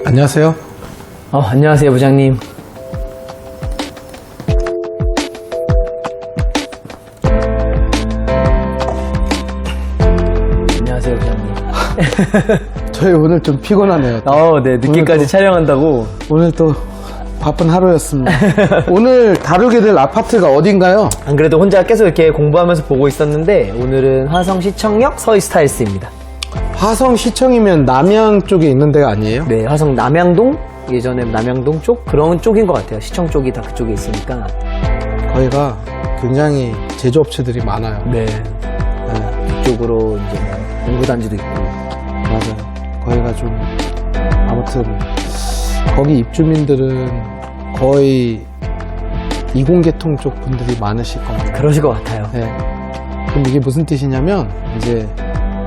안녕하세요. 안녕하세요, 부장님. 안녕하세요, 부장님. 저희 오늘 좀 피곤하네요. 네, 늦게까지 촬영한다고. 오늘 또 바쁜 하루였습니다. 오늘 다루게 될 아파트가 어딘가요? 안 그래도 혼자 계속 이렇게 공부하면서 보고 있었는데, 오늘은 화성시청역 서이스타일스입니다. 화성시청이면 남양 쪽에 있는 데가 아니에요? 네, 화성 남양동? 예전에 남양동 쪽? 그런 쪽인 것 같아요. 시청 쪽이 다 그쪽에 있으니까. 거기가 굉장히 제조업체들이 많아요. 네. 이쪽으로 이제 공구단지도 있고. 맞아요. 거기가 좀 아무튼 거기 입주민들은 거의 이공계통 쪽 분들이 많으실 겁니다. 그러실 것 같아요. 네. 그럼 이게 무슨 뜻이냐면 이제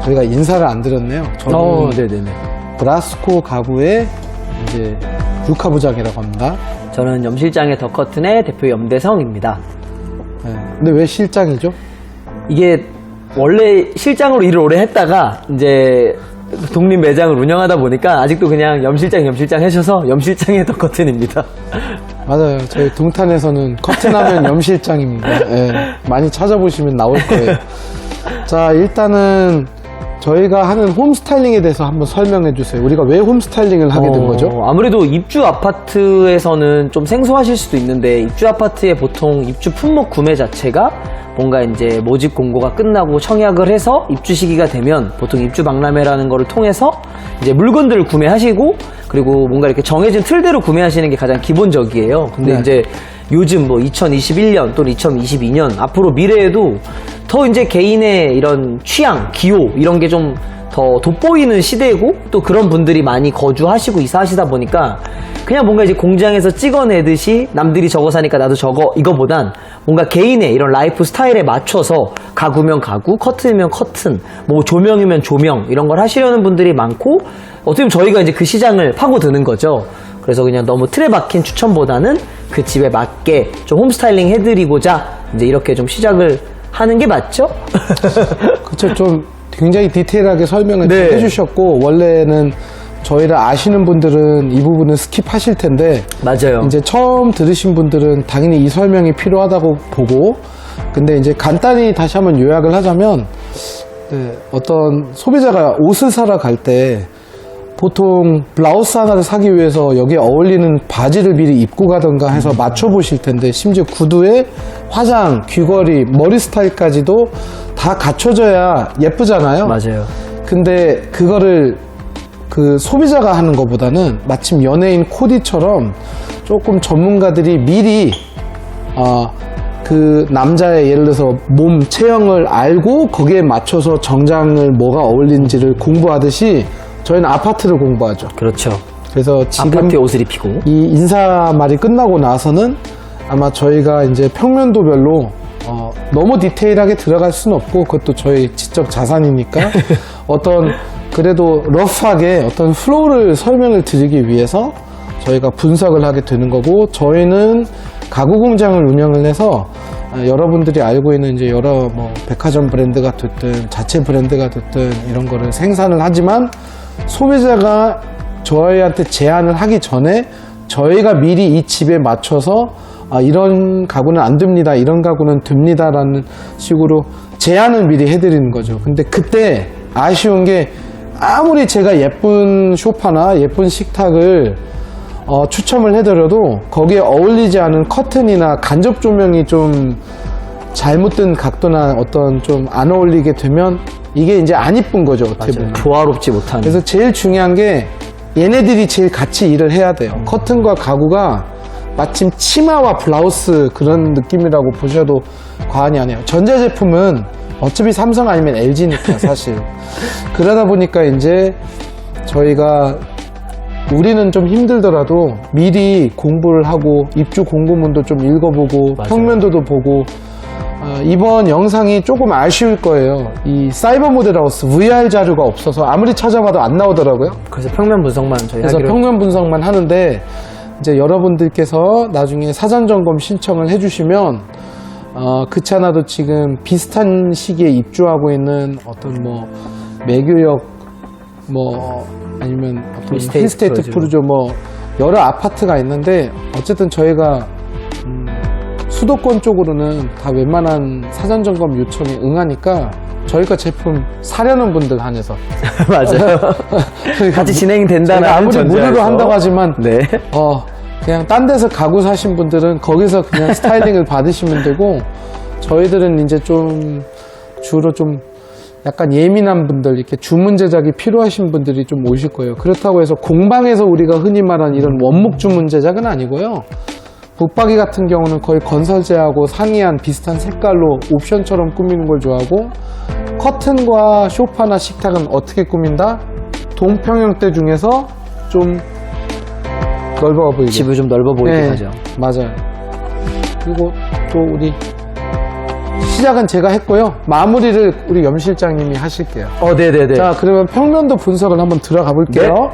저희가 인사를 안 드렸네요. 저는 네네네. 브라스코 가구의 이제 루카 부장이라고 합니다. 저는 염실장의 더 커튼의 대표 염대성입니다. 네. 근데 왜 실장이죠? 이게 원래 실장으로 일을 오래 했다가 이제 독립 매장을 운영하다 보니까 아직도 그냥 염실장 하셔서 염실장의 더 커튼입니다. 맞아요. 저희 동탄에서는 커튼하면 염실장입니다. 네. 많이 찾아보시면 나올 거예요. 자, 일단은 저희가 하는 홈스타일링에 대해서 한번 설명해 주세요. 우리가 왜 홈스타일링을 하게 된 거죠? 아무래도 입주 아파트에서는 좀 생소하실 수도 있는데, 입주 아파트의 보통 입주 품목 구매 자체가 뭔가 이제 모집 공고가 끝나고 청약을 해서 입주 시기가 되면 보통 입주 박람회라는 거를 통해서 이제 물건들을 구매하시고, 그리고 뭔가 이렇게 정해진 틀대로 구매하시는 게 가장 기본적이에요. 근데 네. 이제 요즘 뭐 2021년 또는 2022년 앞으로 미래에도 더 이제 개인의 이런 취향, 기호 이런 게 좀 더 돋보이는 시대고, 또 그런 분들이 많이 거주하시고 이사하시다 보니까 그냥 뭔가 이제 공장에서 찍어내듯이 남들이 저거 사니까 나도 저거, 이거보단 뭔가 개인의 이런 라이프 스타일에 맞춰서 가구면 가구, 커튼이면 커튼, 뭐 조명이면 조명 이런 걸 하시려는 분들이 많고, 어떻게 보면 저희가 이제 그 시장을 파고드는 거죠. 그래서 그냥 너무 틀에 박힌 추천보다는 그 집에 맞게 좀 홈스타일링 해드리고자 이제 이렇게 좀 시작을 하는 게 맞죠? 그쵸. 좀 굉장히 디테일하게 설명을 네. 해주셨고, 원래는 저희를 아시는 분들은 이 부분은 스킵하실 텐데, 맞아요. 이제 처음 들으신 분들은 당연히 이 설명이 필요하다고 보고, 근데 이제 간단히 다시 한번 요약을 하자면, 어떤 소비자가 옷을 사러 갈 때 보통 블라우스 하나를 사기 위해서 여기에 어울리는 바지를 미리 입고 가던가 해서 맞춰보실 텐데, 심지어 구두에 화장, 귀걸이, 머리 스타일까지도 다 갖춰져야 예쁘잖아요. 맞아요. 근데 그거를 그 소비자가 하는 것보다는 마침 연예인 코디처럼 조금 전문가들이 미리 그 남자의 예를 들어서 몸 체형을 알고 거기에 맞춰서 정장을 뭐가 어울리는지를 공부하듯이 저희는 아파트를 공부하죠. 그렇죠. 그래서 지금 아파트에 옷을 입히고. 이 인사 말이 끝나고 나서는 아마 저희가 이제 평면도별로 너무 디테일하게 들어갈 수는 없고, 그것도 저희 지적 자산이니까 어떤 그래도 러프하게 어떤 플로우를 설명을 드리기 위해서 저희가 분석을 하게 되는 거고, 저희는 가구 공장을 운영을 해서 여러분들이 알고 있는 이제 여러 뭐 백화점 브랜드가 됐든 자체 브랜드가 됐든 이런 거를 생산을 하지만, 소비자가 저희한테 제안을 하기 전에 저희가 미리 이 집에 맞춰서 이런 가구는 안 됩니다, 이런 가구는 됩니다 라는 식으로 제안을 미리 해드리는 거죠. 근데 그때 아쉬운 게, 아무리 제가 예쁜 소파나 예쁜 식탁을 추첨을 해드려도 거기에 어울리지 않은 커튼이나 간접 조명이 좀 잘못된 각도나 어떤 좀 안 어울리게 되면 이게 이제 안 이쁜 거죠, 어떻게 보면. 조화롭지 못한. 그래서 제일 중요한 게 얘네들이 제일 같이 일을 해야 돼요. 커튼과 가구가 마침 치마와 블라우스 그런 느낌이라고 보셔도 과언이 아니에요. 전자제품은 어차피 삼성 아니면 LG니까 사실. 그러다 보니까 이제 저희가 우리는 좀 힘들더라도 미리 공부를 하고 입주 공고문도 좀 읽어보고 맞아요. 평면도도 보고, 이번 영상이 조금 아쉬울 거예요. 이 사이버 모델하우스 VR 자료가 없어서 아무리 찾아봐도 안 나오더라고요. 그래서 평면 분석만 저희 그래서 하기로. 평면 분석만 하는데, 이제 여러분들께서 나중에 사전 점검 신청을 해주시면 그렇지 않아도 지금 비슷한 시기에 입주하고 있는 어떤 뭐 매교역 뭐 아니면 어떤 힐스테이트 힐스테이트 프루죠, 뭐 여러 아파트가 있는데 어쨌든 저희가 수도권 쪽으로는 다 웬만한 사전 점검 요청에 응하니까 저희가 제품 사려는 분들 한해서 맞아요. 같이 진행된다는 제가 아무리 무료로 전제하에서. 한다고 하지만 네. 그냥 딴 데서 가구 사신 분들은 거기서 그냥 스타일링을 받으시면 되고 저희들은 이제 좀 주로 좀 약간 예민한 분들 이렇게 주문 제작이 필요하신 분들이 좀 오실 거예요. 그렇다고 해서 공방에서 우리가 흔히 말하는 이런 원목 주문 제작은 아니고요. 붙박이 같은 경우는 거의 건설제하고 상이한 비슷한 색깔로 옵션처럼 꾸미는 걸 좋아하고 커튼과 소파나 식탁은 어떻게 꾸민다? 동평형대 중에서 좀 넓어 보이게 집을 좀 넓어 보이게 네, 하죠. 맞아요. 그리고 또 우리 시작은 제가 했고요. 마무리를 우리 염 실장님이 하실게요. 네네네. 자, 그러면 평면도 분석을 한번 들어가 볼게요.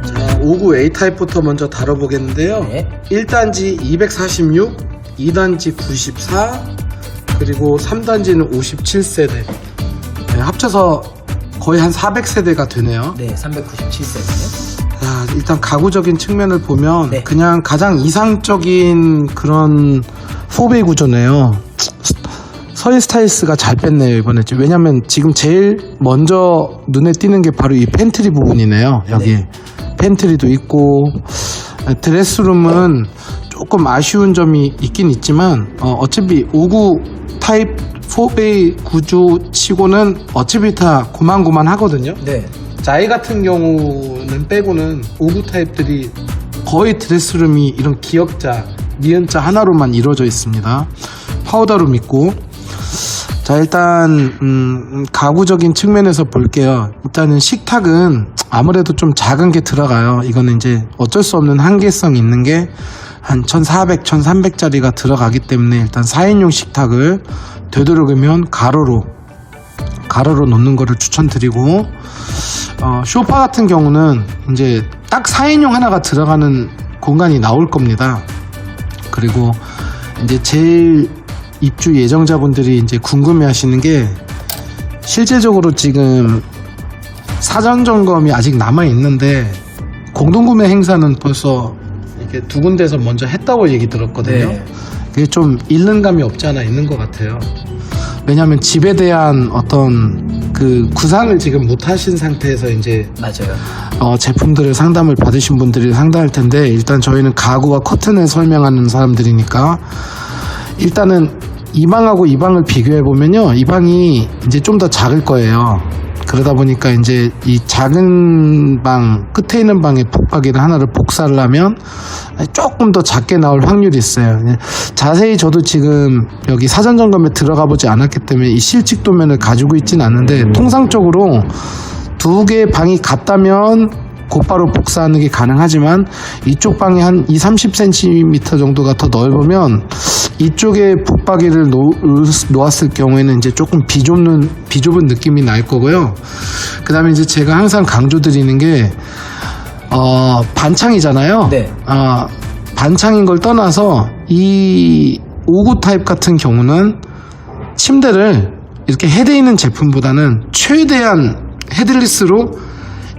자, 59 A타입부터 먼저 다뤄보겠는데요. 네. 1단지 246, 2단지 94, 그리고 3단지는 57세대. 네, 합쳐서 거의 한 400세대가 되네요. 네, 397세네. 자, 일단 가구적인 측면을 보면 네. 그냥 가장 이상적인 그런 4베이 구조네요. 서일 스타일스가 잘 뺐네요, 이번에. 왜냐면 지금 제일 먼저 눈에 띄는 게 바로 이 팬트리 부분이네요. 여기 네. 팬트리도 있고 드레스룸은 조금 아쉬운 점이 있긴 있지만 어차피 59 타입 4베이 구조 치고는 어차피 다 고만고만 하거든요. 네. 자이 같은 경우는 빼고는 59 타입들이 거의 드레스룸이 이런 기역자, 니은자 하나로만 이루어져 있습니다. 파우더룸 있고. 자, 일단 가구적인 측면에서 볼게요. 일단은 식탁은 아무래도 좀 작은 게 들어가요. 이거는 이제 어쩔 수 없는 한계성이 있는 게 한 1400, 1300짜리가 들어가기 때문에 일단 4인용 식탁을 되도록이면 가로로 놓는 거를 추천드리고, 소파 같은 경우는 이제 딱 4인용 하나가 들어가는 공간이 나올 겁니다. 그리고 이제 제일 입주 예정자분들이 이제 궁금해 하시는 게 실제적으로 지금 사전 점검이 아직 남아 있는데 공동구매 행사는 벌써 이렇게 두 군데서 먼저 했다고 얘기 들었거든요. 네. 그게 좀 잃는 감이 없지 않아 있는 것 같아요. 왜냐하면 집에 대한 어떤 그 구상을 지금 못 하신 상태에서 이제 맞아요. 제품들을 상담을 받으신 분들이 상당할 텐데, 일단 저희는 가구와 커튼을 설명하는 사람들이니까 일단은 이 방하고 이 방을 비교해 보면요, 이 방이 이제 좀 더 작을 거예요. 그러다 보니까 이제 이 작은 방 끝에 있는 방에 붙박이를 하나를 복사를 하면 조금 더 작게 나올 확률이 있어요. 자세히 저도 지금 여기 사전 점검에 들어가 보지 않았기 때문에 이 실직 도면을 가지고 있진 않는데, 통상적으로 두 개의 방이 같다면 곧바로 복사하는 게 가능하지만 이쪽 방이 한 20-30cm 정도가 더 넓으면 이쪽에 붙박이를 놓았을 경우에는 이제 조금 비좁은 느낌이 날 거고요. 그 다음에 이제 제가 항상 강조드리는 게 반창이잖아요. 네. 반창인 걸 떠나서 이 59 타입 같은 경우는 침대를 이렇게 헤드에 있는 제품보다는 최대한 헤드리스로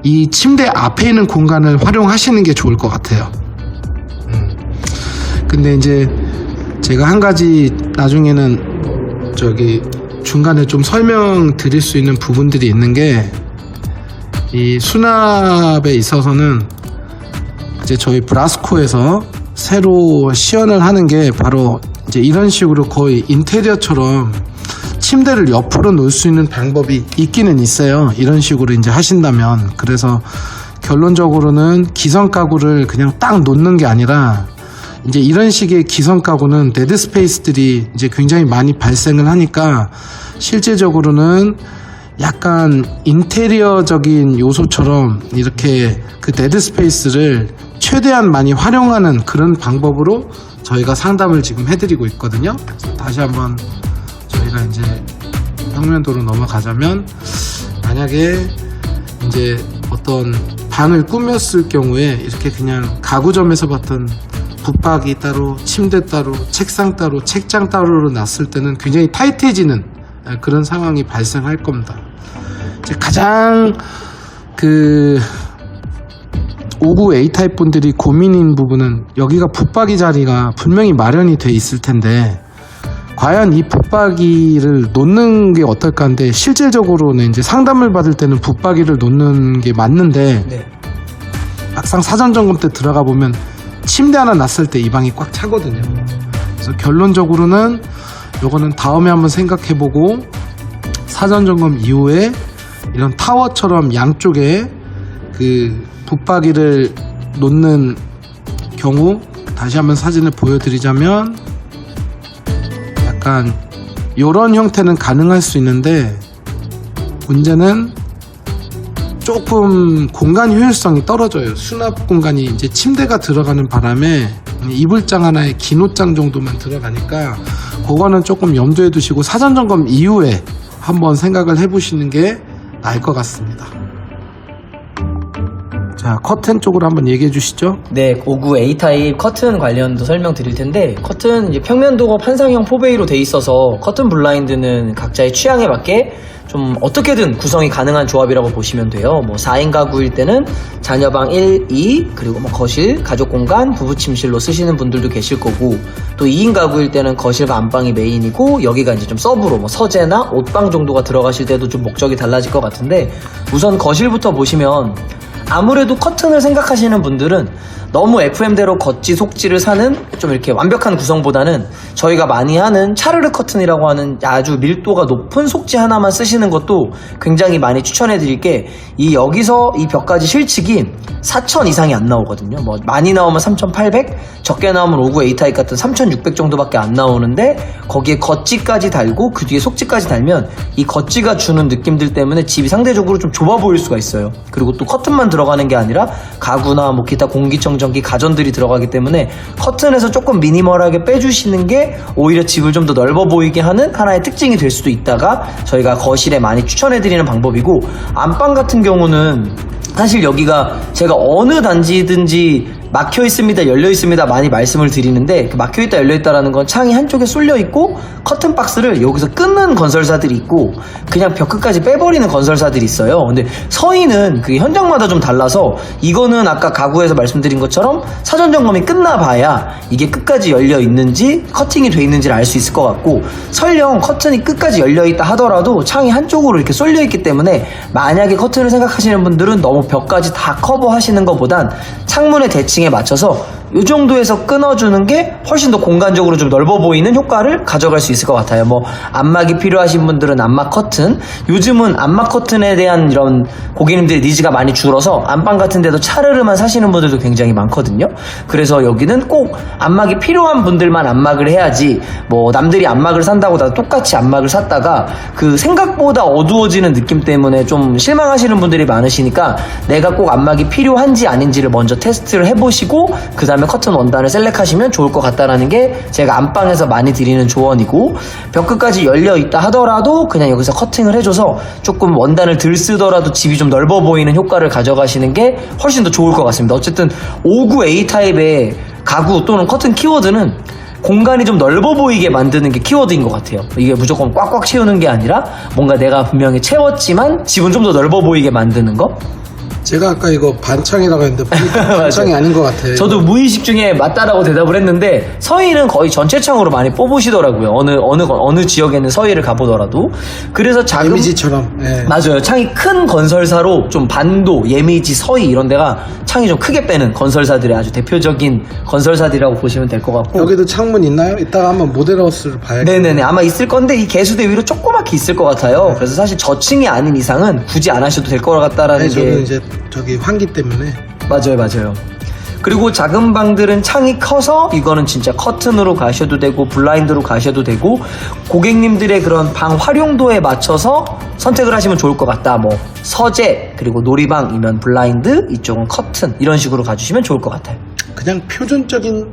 이 침대 앞에 있는 공간을 활용하시는 게 좋을 것 같아요. 근데 이제 제가 한 가지 나중에는 저기 중간에 좀 설명드릴 수 있는 부분들이 있는 게, 이 수납에 있어서는 이제 저희 브라스코에서 새로 시연을 하는 게 바로 이제 이런 식으로 거의 인테리어처럼 침대를 옆으로 놓을 수 있는 방법이 있기는 있어요. 이런 식으로 이제 하신다면. 그래서 결론적으로는 기성 가구를 그냥 딱 놓는 게 아니라 이제 이런 식의 기성 가구는 데드 스페이스들이 이제 굉장히 많이 발생을 하니까 실제적으로는 약간 인테리어적인 요소처럼 이렇게 그 데드 스페이스를 최대한 많이 활용하는 그런 방법으로 저희가 상담을 지금 해드리고 있거든요. 그래서 다시 한번 저희가 이제 평면도로 넘어가자면, 만약에 이제 어떤 방을 꾸몄을 경우에 이렇게 그냥 가구점에서 봤던 붙박이 따로, 침대 따로, 책상 따로, 책장 따로로 놨을 때는 굉장히 타이트해지는 그런 상황이 발생할 겁니다. 이제 가장 그 59 A타입 분들이 고민인 부분은, 여기가 붙박이 자리가 분명히 마련이 돼 있을 텐데 과연 이 붙박이를 놓는 게 어떨까 하는데, 실질적으로는 이제 상담을 받을 때는 붙박이를 놓는 게 맞는데 네. 막상 사전 점검 때 들어가 보면 침대 하나 놨을 때 이 방이 꽉 차거든요. 그래서 결론적으로는 요거는 다음에 한번 생각해보고, 사전 점검 이후에 이런 타워처럼 양쪽에 그 붙박이를 놓는 경우, 다시 한번 사진을 보여드리자면 약간 이런 형태는 가능할 수 있는데, 문제는 조금 공간 효율성이 떨어져요. 수납 공간이 이제 침대가 들어가는 바람에 이불장 하나에 긴 옷장 정도만 들어가니까 그거는 조금 염두에 두시고 사전 점검 이후에 한번 생각을 해보시는 게 나을 것 같습니다. 자, 커튼 쪽으로 한번 얘기해 주시죠. 네, 59 A타입 커튼 관련도 설명드릴 텐데, 커튼 이제 평면도가 판상형 포베이로 돼 있어서 커튼 블라인드는 각자의 취향에 맞게 좀 어떻게든 구성이 가능한 조합이라고 보시면 돼요. 뭐 4인 가구일 때는 자녀방 1, 2, 그리고 뭐 거실, 가족 공간, 부부 침실로 쓰시는 분들도 계실 거고, 또 2인 가구일 때는 거실과 안방이 메인이고, 여기가 이제 좀 서브로 뭐 서재나 옷방 정도가 들어가실 때도 좀 목적이 달라질 것 같은데, 우선 거실부터 보시면 아무래도 커튼을 생각하시는 분들은 너무 FM대로 겉지 속지를 사는 좀 이렇게 완벽한 구성보다는 저희가 많이 하는 차르르 커튼이라고 하는 아주 밀도가 높은 속지 하나만 쓰시는 것도 굉장히 많이 추천해 드릴 게, 이 여기서 이 벽까지 실측이 4,000 이상이 안 나오거든요. 뭐 많이 나오면 3,800, 적게 나오면 59 A타입 같은 3,600 정도밖에 안 나오는데, 거기에 겉지까지 달고 그 뒤에 속지까지 달면 이 겉지가 주는 느낌들 때문에 집이 상대적으로 좀 좁아 보일 수가 있어요. 그리고 또 커튼만 들어가는 게 아니라 가구나 뭐 기타 공기청정기, 가전들이 들어가기 때문에 커튼에서 조금 미니멀하게 빼주시는 게 오히려 집을 좀 더 넓어 보이게 하는 하나의 특징이 될 수도 있다가, 저희가 거실에 많이 추천해드리는 방법이고, 안방 같은 경우는 사실 여기가 제가 어느 단지든지 막혀 있습니다, 열려 있습니다 많이 말씀을 드리는데, 그 막혀 있다 열려 있다라는 건 창이 한쪽에 쏠려 있고 커튼 박스를 여기서 끊는 건설사들이 있고 그냥 벽 끝까지 빼버리는 건설사들이 있어요. 근데 서희는 그게 현장마다 좀 달라서, 이거는 아까 가구에서 말씀드린 것처럼 사전 점검이 끝나봐야 이게 끝까지 열려 있는지 커팅이 돼 있는지를 알 수 있을 것 같고, 설령 커튼이 끝까지 열려 있다 하더라도 창이 한쪽으로 이렇게 쏠려 있기 때문에 만약에 커튼을 생각하시는 분들은 너무 벽까지 다 커버하시는 것보단 창문의 대칭에 맞춰서 이 정도에서 끊어주는 게 훨씬 더 공간적으로 좀 넓어 보이는 효과를 가져갈 수 있을 것 같아요. 뭐 안막이 필요하신 분들은 안막 커튼, 요즘은 안막 커튼에 대한 이런 고객님들의 니즈가 많이 줄어서 안방 같은 데도 차르르만 사시는 분들도 굉장히 많거든요. 그래서 여기는 꼭 안막이 필요한 분들만 안막을 해야지, 뭐 남들이 안막을 산다고 다 똑같이 안막을 샀다가 그 생각보다 어두워지는 느낌 때문에 좀 실망하시는 분들이 많으시니까, 내가 꼭 안막이 필요한지 아닌지를 먼저 테스트를 해보시고 그 다음에 커튼 원단을 셀렉하시면 좋을 것 같다라는 게 제가 안방에서 많이 드리는 조언이고, 벽 끝까지 열려 있다 하더라도 그냥 여기서 커팅을 해줘서 조금 원단을 덜 쓰더라도 집이 좀 넓어 보이는 효과를 가져가시는 게 훨씬 더 좋을 것 같습니다. 어쨌든 59 A타입의 가구 또는 커튼 키워드는 공간이 좀 넓어 보이게 만드는 게 키워드인 것 같아요. 이게 무조건 꽉꽉 채우는 게 아니라 뭔가 내가 분명히 채웠지만 집은 좀 더 넓어 보이게 만드는 거. 제가 아까 이거 반창이라고 했는데 보니까 반창이 아닌 것 같아요. 저도 무의식 중에 맞다라고 대답을 했는데, 서희는 거의 전체 창으로 많이 뽑으시더라고요. 어느 지역에는 서희를 가보더라도. 그래서 작은 이미지처럼. 예. 맞아요. 창이 큰 건설사로 좀 반도, 예미지, 서희 이런 데가 창이 좀 크게 빼는 건설사들의 아주 대표적인 건설사들이라고 보시면 될 것 같고. 여기도 창문 있나요? 이따가 한번 모델하우스를 봐야겠네요. 네네네, 아마 있을 건데 이 개수대 위로 조그맣게 있을 것 같아요. 그래서 사실 저층이 아닌 이상은 굳이 안 하셔도 될 것 같다라는 아니, 게. 저는 이제 저기 환기 때문에. 맞아요. 그리고 작은 방들은 창이 커서 이거는 진짜 커튼으로 가셔도 되고 블라인드로 가셔도 되고 고객님들의 그런 방 활용도에 맞춰서 선택을 하시면 좋을 것 같다. 뭐 서재 그리고 놀이방이면 블라인드, 이쪽은 커튼 이런 식으로 가주시면 좋을 것 같아요. 그냥 표준적인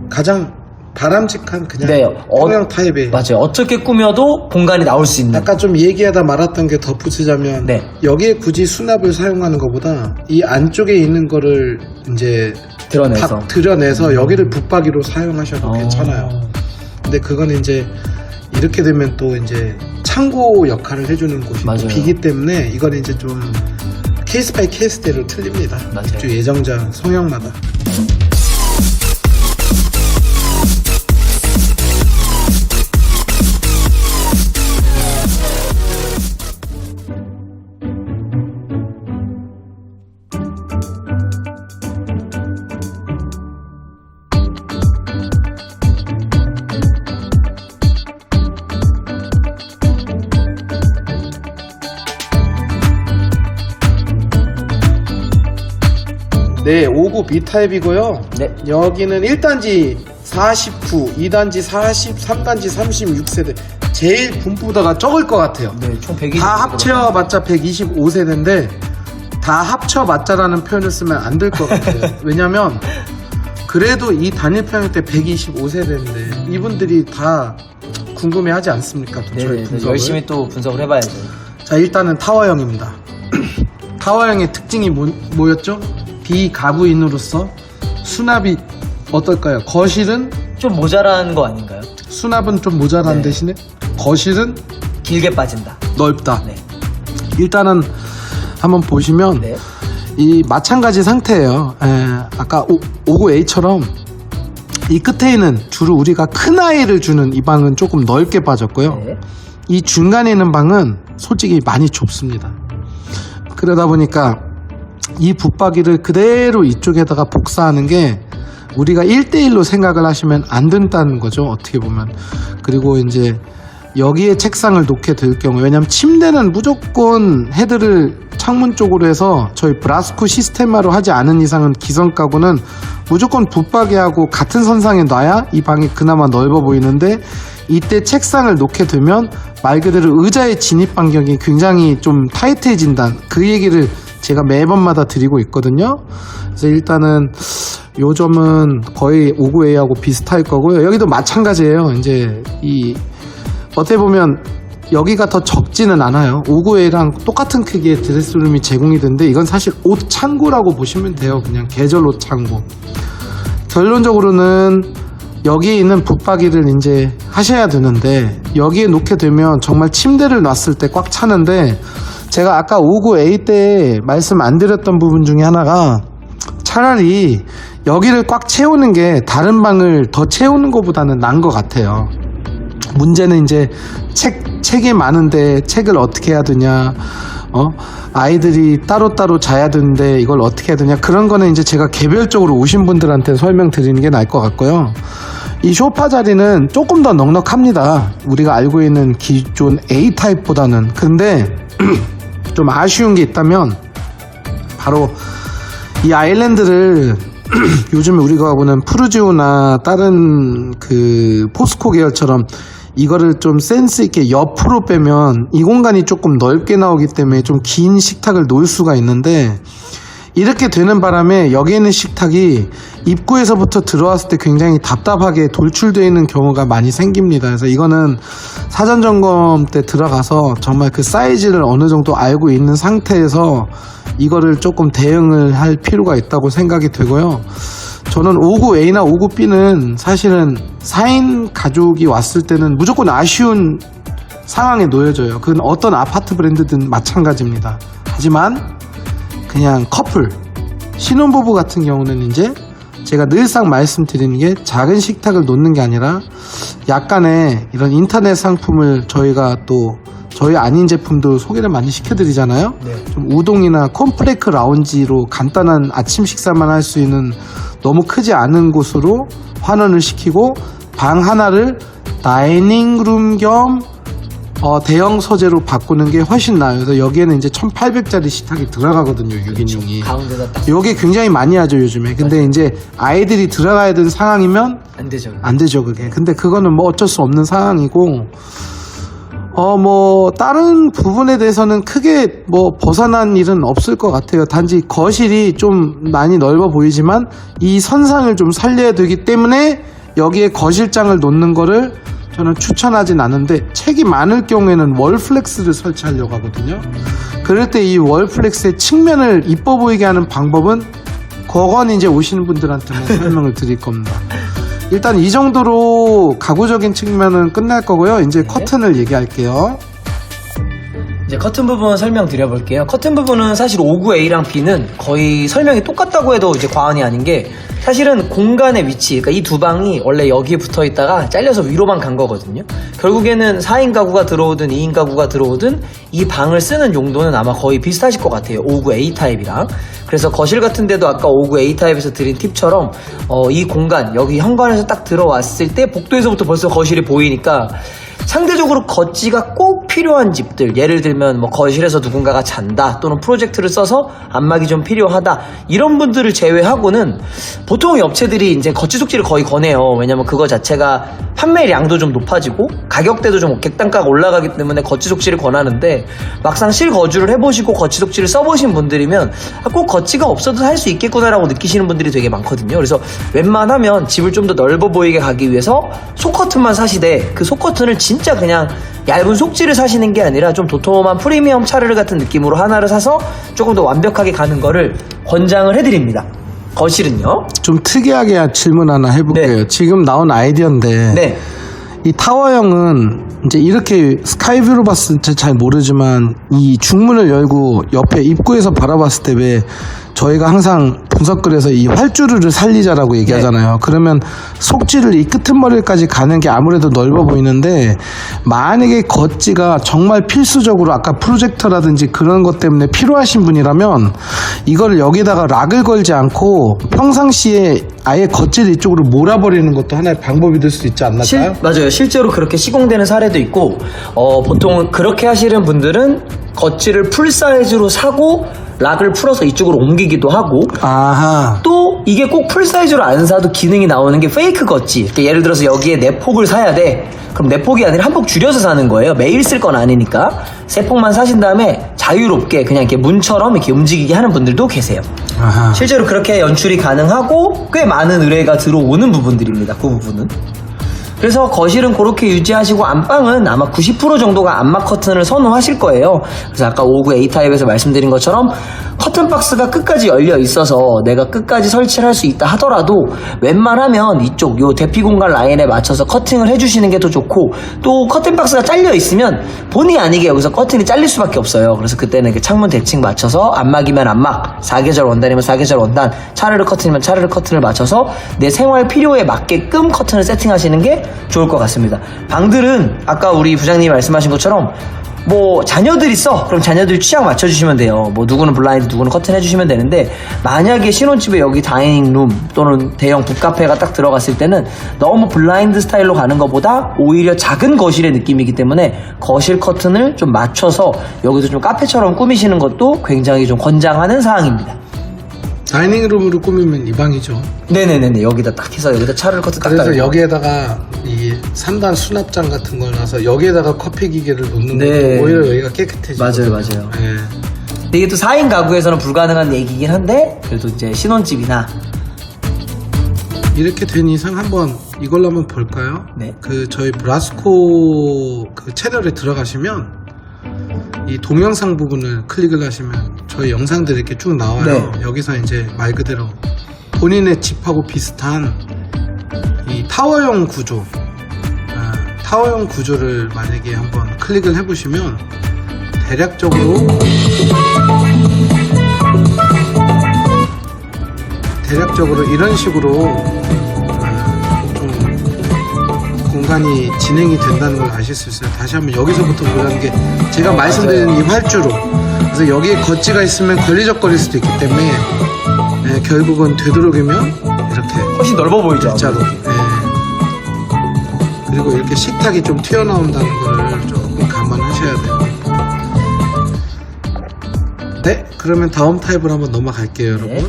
가장 바람직한 그냥 네, 평형 타입의 맞아요. 어떻게 꾸며도 공간이 나올 수 있는. 아까 좀 얘기하다 말았던 게 덧붙이자면 네. 여기에 굳이 수납을 사용하는 것보다 이 안쪽에 있는 거를 이제 드러내서. 다 드러내서 여기를 붙박이로 사용하셔도 어. 괜찮아요. 근데 그건 이제 이렇게 되면 또 이제 창고 역할을 해주는 곳이 맞아요. 비기 때문에 이건 이제 좀 케이스 바이 케이스대로 틀립니다. 맞아요. 입주 예정자 성향마다. 네, 5구 B타입이고요. 네. 여기는 1단지 49, 2단지 40, 3단지 36세대. 제일 분포도가 적을 것 같아요. 네, 총 120. 다 합쳐봤자 125세대인데 다 합쳐봤자라는 표현을 쓰면 안 될 것 같아요. 왜냐면 그래도 이 단일 평형 때 125세대인데 이분들이 다 궁금해하지 않습니까? 또 저희 네, 분석을. 열심히 또 분석을 해봐야죠. 자, 일단은 타워형입니다. 타워형의 특징이 뭐였죠? 비가구인으로서 수납이 어떨까요? 거실은 좀 모자란 거 아닌가요? 수납은 좀 모자란 네. 대신에 거실은 길게 빠진다. 넓다. 네. 일단은 한번 보시면 네. 이 마찬가지 상태예요. 아까 59A처럼 이 끝에 있는 주로 우리가 큰 아이를 주는 이 방은 조금 넓게 빠졌고요. 네. 이 중간에 있는 방은 솔직히 많이 좁습니다. 그러다 보니까 이 붙박이를 그대로 이쪽에다가 복사하는 게 우리가 1대1로 생각을 하시면 안 된다는 거죠. 어떻게 보면. 그리고 이제 여기에 책상을 놓게 될 경우, 왜냐면 침대는 무조건 헤드를 창문 쪽으로 해서 저희 브라스코 시스테마로 하지 않은 이상은 기성 가구는 무조건 붙박이하고 같은 선상에 놔야 이 방이 그나마 넓어 보이는데, 이때 책상을 놓게 되면 말 그대로 의자의 진입 반경이 굉장히 좀 타이트해진다. 그 얘기를 제가 매번마다 드리고 있거든요. 그래서 일단은 요 점은 거의 59A하고 비슷할 거고요. 여기도 마찬가지예요. 이제 이 어떻게 보면 여기가 더 적지는 않아요. 59A랑 똑같은 크기의 드레스룸이 제공이 되는데 이건 사실 옷 창고라고 보시면 돼요. 그냥 계절 옷 창고. 결론적으로는 여기에 있는 붙박이를 이제 하셔야 되는데, 여기에 놓게 되면 정말 침대를 놨을 때 꽉 차는데, 제가 아까 59A 때 말씀 안 드렸던 부분 중에 하나가 차라리 여기를 꽉 채우는 게 다른 방을 더 채우는 것보다는 나은 것 같아요. 문제는 이제 책이 많은데 책을 어떻게 해야 되냐, 아이들이 따로따로 자야 되는데 이걸 어떻게 해야 되냐, 그런 거는 이제 제가 개별적으로 오신 분들한테 설명드리는 게 나을 것 같고요. 이 소파 자리는 조금 더 넉넉합니다. 우리가 알고 있는 기존 A타입보다는. 근데 좀 아쉬운 게 있다면 바로 이 아일랜드를 요즘에 우리가 보는 푸르지오나 다른 그 포스코 계열처럼 이거를 좀 센스 있게 옆으로 빼면 이 공간이 조금 넓게 나오기 때문에 좀 긴 식탁을 놓을 수가 있는데, 이렇게 되는 바람에 여기 있는 식탁이 입구에서부터 들어왔을 때 굉장히 답답하게 돌출되어 있는 경우가 많이 생깁니다. 그래서 이거는 사전 점검 때 들어가서 정말 그 사이즈를 어느 정도 알고 있는 상태에서 이거를 조금 대응을 할 필요가 있다고 생각이 되고요. 저는 59A나 59B는 사실은 4인 가족이 왔을 때는 무조건 아쉬운 상황에 놓여져요. 그건 어떤 아파트 브랜드든 마찬가지입니다. 하지만 그냥 커플, 신혼부부 같은 경우는 이제 제가 늘상 말씀드리는 게 작은 식탁을 놓는 게 아니라 약간의 이런 인터넷 상품을 저희가 또 저희 아닌 제품도 소개를 많이 시켜드리잖아요. 네. 좀 우동이나 콘프레이크 라운지로 간단한 아침 식사만 할 수 있는 너무 크지 않은 곳으로 환원을 시키고 방 하나를 다이닝룸 겸 대형 소재로 바꾸는 게 훨씬 나아요. 그래서 여기에는 이제 1800짜리 식탁이 들어가거든요, 6인용이. 가운데다 딱 요게 굉장히 많이 하죠, 요즘에. 근데 이제 아이들이 들어가야 되는 상황이면 안 되죠. 안 되죠, 그게. 근데 그거는 뭐 어쩔 수 없는 상황이고, 다른 부분에 대해서는 크게 뭐 벗어난 일은 없을 것 같아요. 단지 거실이 좀 많이 넓어 보이지만 이 선상을 좀 살려야 되기 때문에 여기에 거실장을 놓는 거를 저는 추천하진 않은데, 책이 많을 경우에는 월플렉스를 설치하려고 하거든요. 그럴 때 이 월플렉스의 측면을 이뻐 보이게 하는 방법은 그건 이제 오시는 분들한테만 설명을 드릴 겁니다. 일단 이 정도로 가구적인 측면은 끝날 거고요. 이제 커튼을 얘기할게요. 이제 커튼 부분 설명드려볼게요. 커튼 부분은 사실 59A랑 B는 거의 설명이 똑같다고 해도 이제 과언이 아닌 게, 사실은 공간의 위치, 그러니까 이 두 방이 원래 여기에 붙어 있다가 잘려서 위로만 간 거거든요. 결국에는 4인 가구가 들어오든 2인 가구가 들어오든 이 방을 쓰는 용도는 아마 거의 비슷하실 것 같아요. 59A 타입이랑. 그래서 거실 같은 데도 아까 59A 타입에서 드린 팁처럼 이 공간, 여기 현관에서 딱 들어왔을 때 복도에서부터 벌써 거실이 보이니까 상대적으로 걷지가 꼭 필요한 집들, 예를 들면 뭐 거실에서 누군가가 잔다, 또는 프로젝트를 써서 안막이 좀 필요하다, 이런 분들을 제외하고는 보통 이 업체들이 이제 걷지 속지를 거의 권해요. 왜냐면 그거 자체가 판매량도 좀 높아지고 가격대도 좀 객단가가 올라가기 때문에 걷지 속지를 권하는데, 막상 실거주를 해보시고 걷지 속지를 써보신 분들이면 꼭 걷지가 없어도 할 수 있겠구나라고 느끼시는 분들이 되게 많거든요. 그래서 웬만하면 집을 좀 더 넓어 보이게 가기 위해서 속커튼만 사시되, 그 속커튼을 진짜 그냥 얇은 속지를 사시는 게 아니라 좀 도톰한 프리미엄 차르르 같은 느낌으로 하나를 사서 조금 더 완벽하게 가는 거를 권장을 해드립니다. 거실은요? 좀 특이하게 질문 하나 해볼게요. 네. 지금 나온 아이디어인데, 네. 이 타워형은 이제 이렇게 스카이뷰로 봤을 때 잘 모르지만, 이 중문을 열고 옆에 입구에서 바라봤을 때 왜 저희가 항상 분석글에서 이 활주르를 살리자라고 얘기하잖아요. 그러면 속지를 이 끄트머리까지 가는 게 아무래도 넓어 보이는데, 만약에 걷지가 정말 필수적으로 아까 프로젝터라든지 그런 것 때문에 필요하신 분이라면 이걸 여기다가 락을 걸지 않고 평상시에 아예 걷지를 이쪽으로 몰아버리는 것도 하나의 방법이 될 수 있지 않을까요? 맞아요. 실제로 그렇게 시공되는 사례도 있고, 보통 그렇게 하시는 분들은 걷지를 풀 사이즈로 사고 락을 풀어서 이쪽으로 옮기기도 하고, 아하. 또 이게 꼭 풀 사이즈로 안 사도 기능이 나오는 게 페이크 걷지. 그러니까 예를 들어서 여기에 4폭을 사야 돼. 그럼 4폭이 아니라 한 폭 줄여서 사는 거예요. 매일 쓸 건 아니니까. 3폭만 사신 다음에 자유롭게 그냥 이렇게 문처럼 이렇게 움직이게 하는 분들도 계세요. 아하. 실제로 그렇게 연출이 가능하고 꽤 많은 의뢰가 들어오는 부분들입니다. 그 부분은. 그래서 거실은 그렇게 유지하시고, 안방은 아마 90% 정도가 안막 커튼을 선호하실 거예요. 그래서 아까 59A 타입에서 말씀드린 것처럼 커튼 박스가 끝까지 열려 있어서 내가 끝까지 설치를 할 수 있다 하더라도 웬만하면 이쪽 요 대피 공간 라인에 맞춰서 커팅을 해주시는 게 더 좋고, 또 커튼 박스가 잘려 있으면 본의 아니게 여기서 커튼이 잘릴 수밖에 없어요. 그래서 그때는 그 창문 대칭 맞춰서 안막이면 안막, 사계절 원단이면 사계절 원단, 차르르 커튼이면 차르르 커튼을 맞춰서 내 생활 필요에 맞게끔 커튼을 세팅하시는 게 좋을 것 같습니다. 방들은 아까 우리 부장님이 말씀하신 것처럼 뭐 자녀들이 써, 그럼 자녀들 취향 맞춰주시면 돼요. 뭐 누구는 블라인드, 누구는 커튼 해주시면 되는데, 만약에 신혼집에 여기 다이닝룸 또는 대형 북카페가 딱 들어갔을 때는 너무 블라인드 스타일로 가는 것보다 오히려 작은 거실의 느낌이기 때문에 거실 커튼을 좀 맞춰서 여기도 좀 카페처럼 꾸미시는 것도 굉장히 좀 권장하는 사항입니다. 다이닝룸으로 꾸미면 이 방이죠. 네네네네. 여기다 딱 해서 여기다 차를 커튼 딱 그래서 달고. 여기에다가 이 3단 수납장 같은 걸 놔서 여기에다가 커피 기계를 놓는 네. 것도 오히려 여기가 깨끗해지고. 맞아요. 네. 근데 이게 또 4인 가구에서는 불가능한 얘기긴 한데, 그래도 이제 신혼집이나. 이렇게 된 이상 한번 이걸로 한번 볼까요? 네. 그 저희 브라스코 그 채널에 들어가시면 이 동영상 부분을 클릭을 하시면 저희 영상들이 이렇게 쭉 나와요. 네. 여기서 이제 말 그대로 본인의 집하고 비슷한 이 타워형 구조, 타워형 구조를 만약에 한번 클릭을 해보시면 대략적으로 이런 식으로 좀 공간이 진행이 된다는 걸 아실 수 있어요. 다시 한번 여기서부터 보라는 게, 제가 말씀드린 이 활주로, 그래서 여기에 걷지가 있으면 걸리적거릴 수도 있기 때문에 결국은 되도록이면 이렇게 훨씬 넓어 보이죠? 일자로, 그리고 이렇게 식탁이 좀 튀어나온다는 걸 조금 감안하셔야 돼요. 네, 그러면 다음 타입으로 한번 넘어갈게요, 여러분. 네.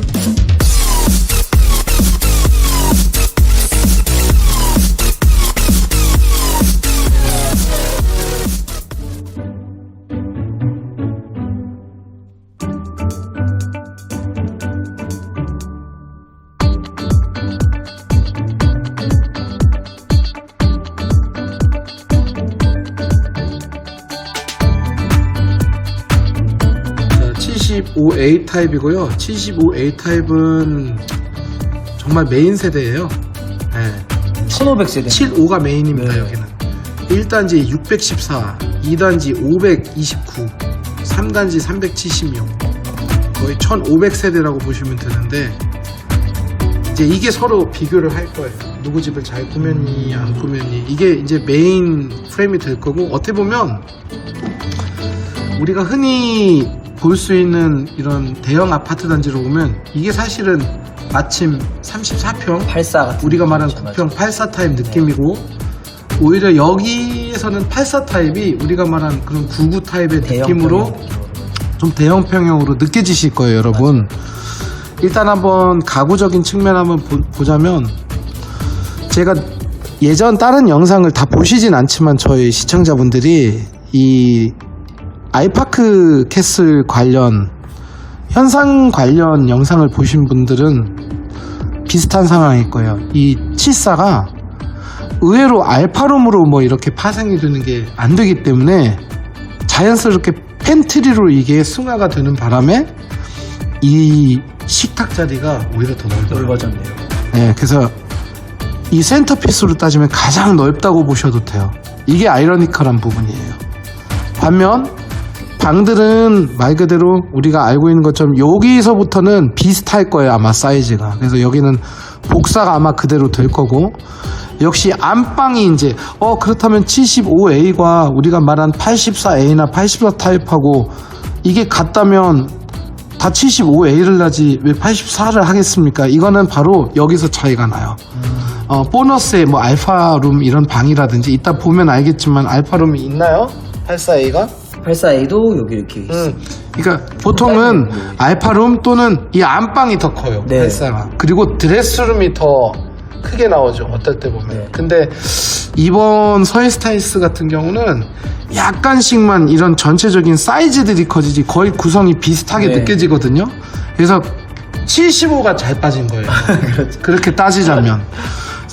자, 75A 타입이고요. 75A 타입은 정말 메인 세대예요. 네. 1500세대. 75가 메인입니다. 네. 여기는 1단지 614, 2단지 529, 3단지 376, 거의 1500세대라고 보시면 되는데, 이제 이게 서로 비교를 할 거예요. 누구 집을 잘 꾸몄니 안 꾸몄니. 이게 이제 메인 프레임이 될 거고, 어떻게 보면 우리가 흔히 볼 수 있는 이런 대형 아파트 단지로 보면 이게 사실은 마침 34평 84 같은. 우리가 말하는 맞아. 9평 84 타입 느낌이고, 오히려 여기에서는 84 타입이 우리가 말하는 그런 99 타입의 느낌으로 좀 대형평형으로 느껴지실 거예요, 여러분. 일단 한번 가구적인 측면 한번 보자면, 제가 예전 다른 영상을 다 보시진 않지만 저희 시청자분들이 이 아이파크 캐슬 관련 현상 관련 영상을 보신 분들은 비슷한 상황일 거예요. 이 74가 의외로 알파룸으로 뭐 이렇게 파생이 되는 게 안 되기 때문에 자연스럽게 팬트리로 이게 승화가 되는 바람에 이 식탁 자리가 오히려 더 넓어요. 넓어졌네요. 네, 그래서 이 센터피스로 따지면 가장 넓다고 보셔도 돼요. 이게 아이러니컬한 부분이에요. 반면 방들은 말 그대로 우리가 알고 있는 것처럼 여기서부터는 비슷할 거예요, 아마 사이즈가. 그래서 여기는 복사가 아마 그대로 될 거고, 역시 안방이 이제 그렇다면 75A과 우리가 말한 84A나 84 타입하고 이게 같다면 다 75A를 하지 왜 84를 하겠습니까? 이거는 바로 여기서 차이가 나요. 보너스에 뭐 알파룸 이런 방이라든지 이따 보면 알겠지만 알파룸이 있나요? 84A가? 84A도 여기 이렇게 있어요. 그러니까 보통은 알파룸 또는 이 안방이 더 커요. 네. 84가. 그리고 드레스룸이 더 크게 나오죠. 어떨 때 보면. 네. 근데 이번 서해스타일스 같은 경우는 약간씩만 이런 전체적인 사이즈들이 커지지 거의 구성이 비슷하게 네. 느껴지거든요. 그래서 75가 잘 빠진 거예요. 그렇죠. 그렇게 따지자면.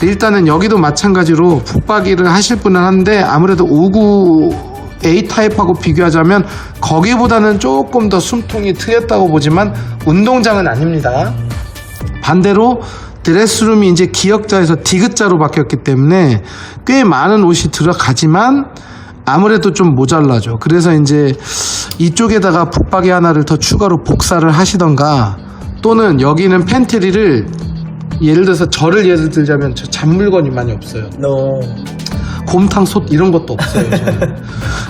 일단은 여기도 마찬가지로 붙박이를 하실 분은 한데, 아무래도 59A 타입하고 비교하자면 거기보다는 조금 더 숨통이 트였다고 보지만 운동장은 아닙니다. 반대로 드레스룸이 이제 기역자에서 디귿자로 바뀌었기 때문에 꽤 많은 옷이 들어가지만 아무래도 좀 모자라죠. 그래서 이제 이쪽에다가 붙박이 하나를 더 추가로 복사를 하시던가, 또는 여기는 팬트리를 예를 들어서 저를 예를 들자면 저 잡물건이 많이 없어요. 곰탕 솥 이런 것도 없어요, 저는.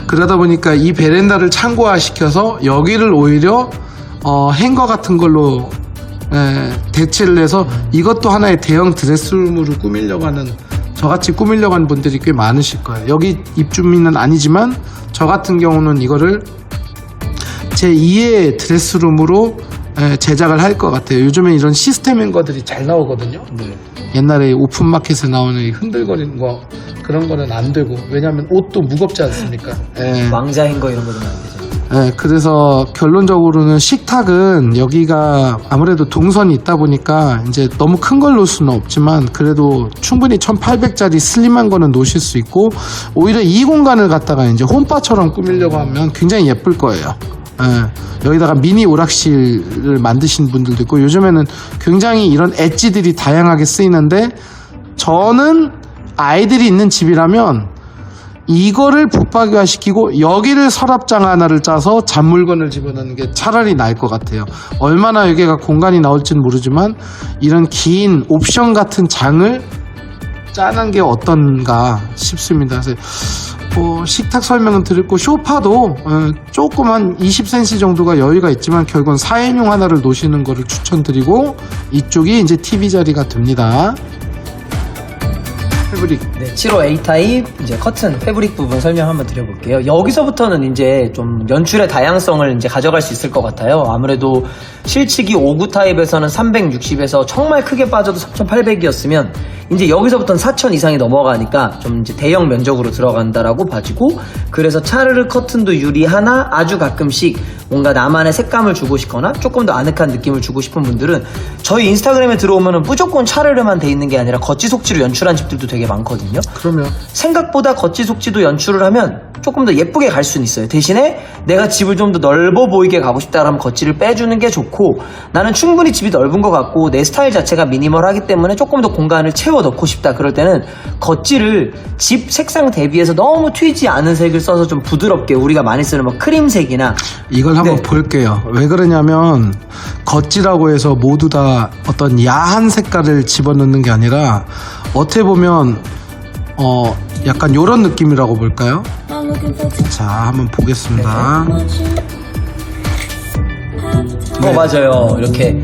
그러다 보니까 이 베란다를 창고화시켜서 여기를 오히려 행거 같은 걸로 대체를 해서 이것도 하나의 대형 드레스룸으로 꾸미려고 하는, 저같이 꾸미려고 하는 분들이 꽤 많으실 거예요. 여기 입주민은 아니지만 저 같은 경우는 이거를 제 2의 드레스룸으로 제작을 할 것 같아요. 요즘에 이런 시스템 행거들이 잘 나오거든요. 네. 옛날에 오픈마켓에 나오는 이 흔들거리는 거, 그런 거는 안 되고, 왜냐하면 옷도 무겁지 않습니까? 예. 왕자인 거 이런 거는 안 되죠. 예, 그래서 결론적으로는 식탁은 여기가 아무래도 동선이 있다 보니까 이제 너무 큰 걸 놓을 수는 없지만 그래도 충분히 1800짜리 슬림한 거는 놓으실 수 있고, 오히려 이 공간을 갖다가 이제 홈바처럼 꾸미려고 하면 굉장히 예쁠 거예요. 예, 여기다가 미니 오락실을 만드신 분들도 있고, 요즘에는 굉장히 이런 엣지들이 다양하게 쓰이는데, 저는 아이들이 있는 집이라면 이거를 붙박이화 시키고 여기를 서랍장 하나를 짜서 잡물건을 집어넣는 게 차라리 나을 것 같아요. 얼마나 여기가 공간이 나올지는 모르지만 이런 긴 옵션 같은 장을 짜는 게 어떤가 싶습니다. 그래서 식탁 설명은 드렸고, 소파도 조금 한 20cm 정도가 여유가 있지만 결국은 4인용 하나를 놓으시는 거를 추천드리고, 이쪽이 이제 TV 자리가 됩니다. 패브릭. 네, 7호 A 타입 이제 커튼 패브릭 부분 설명 한번 드려볼게요. 여기서부터는 이제 좀 연출의 다양성을 이제 가져갈 수 있을 것 같아요. 아무래도 실측이 59 타입에서는 360에서 정말 크게 빠져도 3800이었으면 이제 여기서부터는 4000 이상이 넘어가니까 좀 이제 대형 면적으로 들어간다라고 봐지고, 그래서 차르르 커튼도 유리하나 아주 가끔씩 뭔가 나만의 색감을 주고 싶거나 조금 더 아늑한 느낌을 주고 싶은 분들은 저희 인스타그램에 들어오면은 무조건 차르르만 돼 있는 게 아니라 겉지속지로 연출한 집들도 되게 많거든요. 그러면 생각보다 겉지속지도 연출을 하면 조금 더 예쁘게 갈 수는 있어요. 대신에 내가 집을 좀 더 넓어 보이게 가고 싶다 그러면 겉지를 빼주는 게 좋고, 나는 충분히 집이 넓은 것 같고 내 스타일 자체가 미니멀하기 때문에 조금 더 공간을 채워 넣고 싶다 그럴 때는 겉지를 집 색상 대비해서 너무 튀지 않은 색을 써서 좀 부드럽게, 우리가 많이 쓰는 뭐 크림색이나 이걸 한번 네. 볼게요. 왜 그러냐면 겉지라고 해서 모두 다 어떤 야한 색깔을 집어넣는 게 아니라 어떻게 보면 약간 요런 느낌이라고 볼까요? 자, 한번 보겠습니다. 맞아요. 이렇게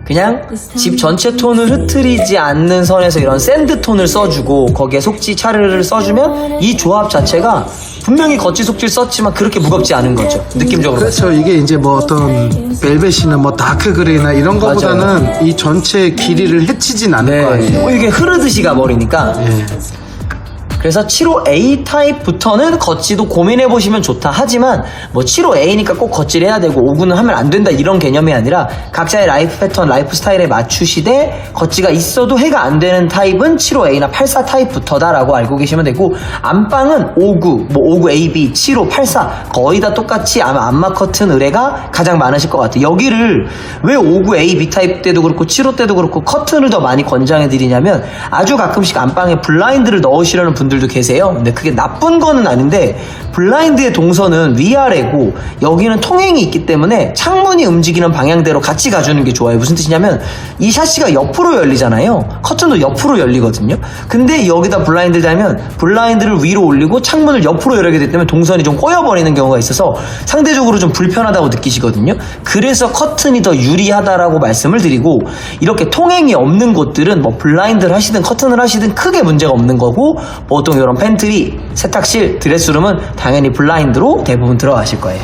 그냥 집 전체 톤을 흐트리지 않는 선에서 이런 샌드 톤을 써주고 거기에 속지 차르를 써주면 이 조합 자체가 분명히 겉지 속지를 썼지만 그렇게 무겁지 않은 거죠. 느낌적으로. 그렇죠. 이게 이제 뭐 어떤 벨벳이나 뭐 다크 그레이나 이런 거보다는 이 전체 길이를 해치진 않을 거 아니에요. 이게 흐르듯이 가버리니까. 예. 그래서 75A 타입부터는 겉지도 고민해보시면 좋다. 하지만 뭐 75A니까 꼭 겉지를 해야 되고 59는 하면 안 된다 이런 개념이 아니라 각자의 라이프 패턴, 라이프 스타일에 맞추시되 겉지가 있어도 해가 안 되는 타입은 75A나 84 타입부터다라고 알고 계시면 되고, 안방은 59, 뭐 59AB, 75, 84 거의 다 똑같이 아마 안마 커튼 의뢰가 가장 많으실 것 같아요. 여기를 왜 59AB 타입 때도 그렇고 75 때도 그렇고 커튼을 더 많이 권장해드리냐면, 아주 가끔씩 안방에 블라인드를 넣으시려는 분들도 계세요. 근데 그게 나쁜 거는 아닌데 블라인드의 동선은 위아래고 여기는 통행이 있기 때문에 창문이 움직이는 방향대로 같이 가주는 게 좋아요. 무슨 뜻이냐면 이 샤시가 옆으로 열리잖아요. 커튼도 옆으로 열리거든요. 근데 여기다 블라인드를 달면 블라인드를 위로 올리고 창문을 옆으로 열게 되기 때문에 동선이 좀 꼬여버리는 경우가 있어서 상대적으로 좀 불편하다고 느끼시거든요. 그래서 커튼이 더 유리하다라고 말씀을 드리고, 이렇게 통행이 없는 곳들은 뭐 블라인드를 하시든 커튼을 하시든 크게 문제가 없는 거고, 보통 이런 팬트리, 세탁실, 드레스룸은 당연히 블라인드로 대부분 들어가실 거예요.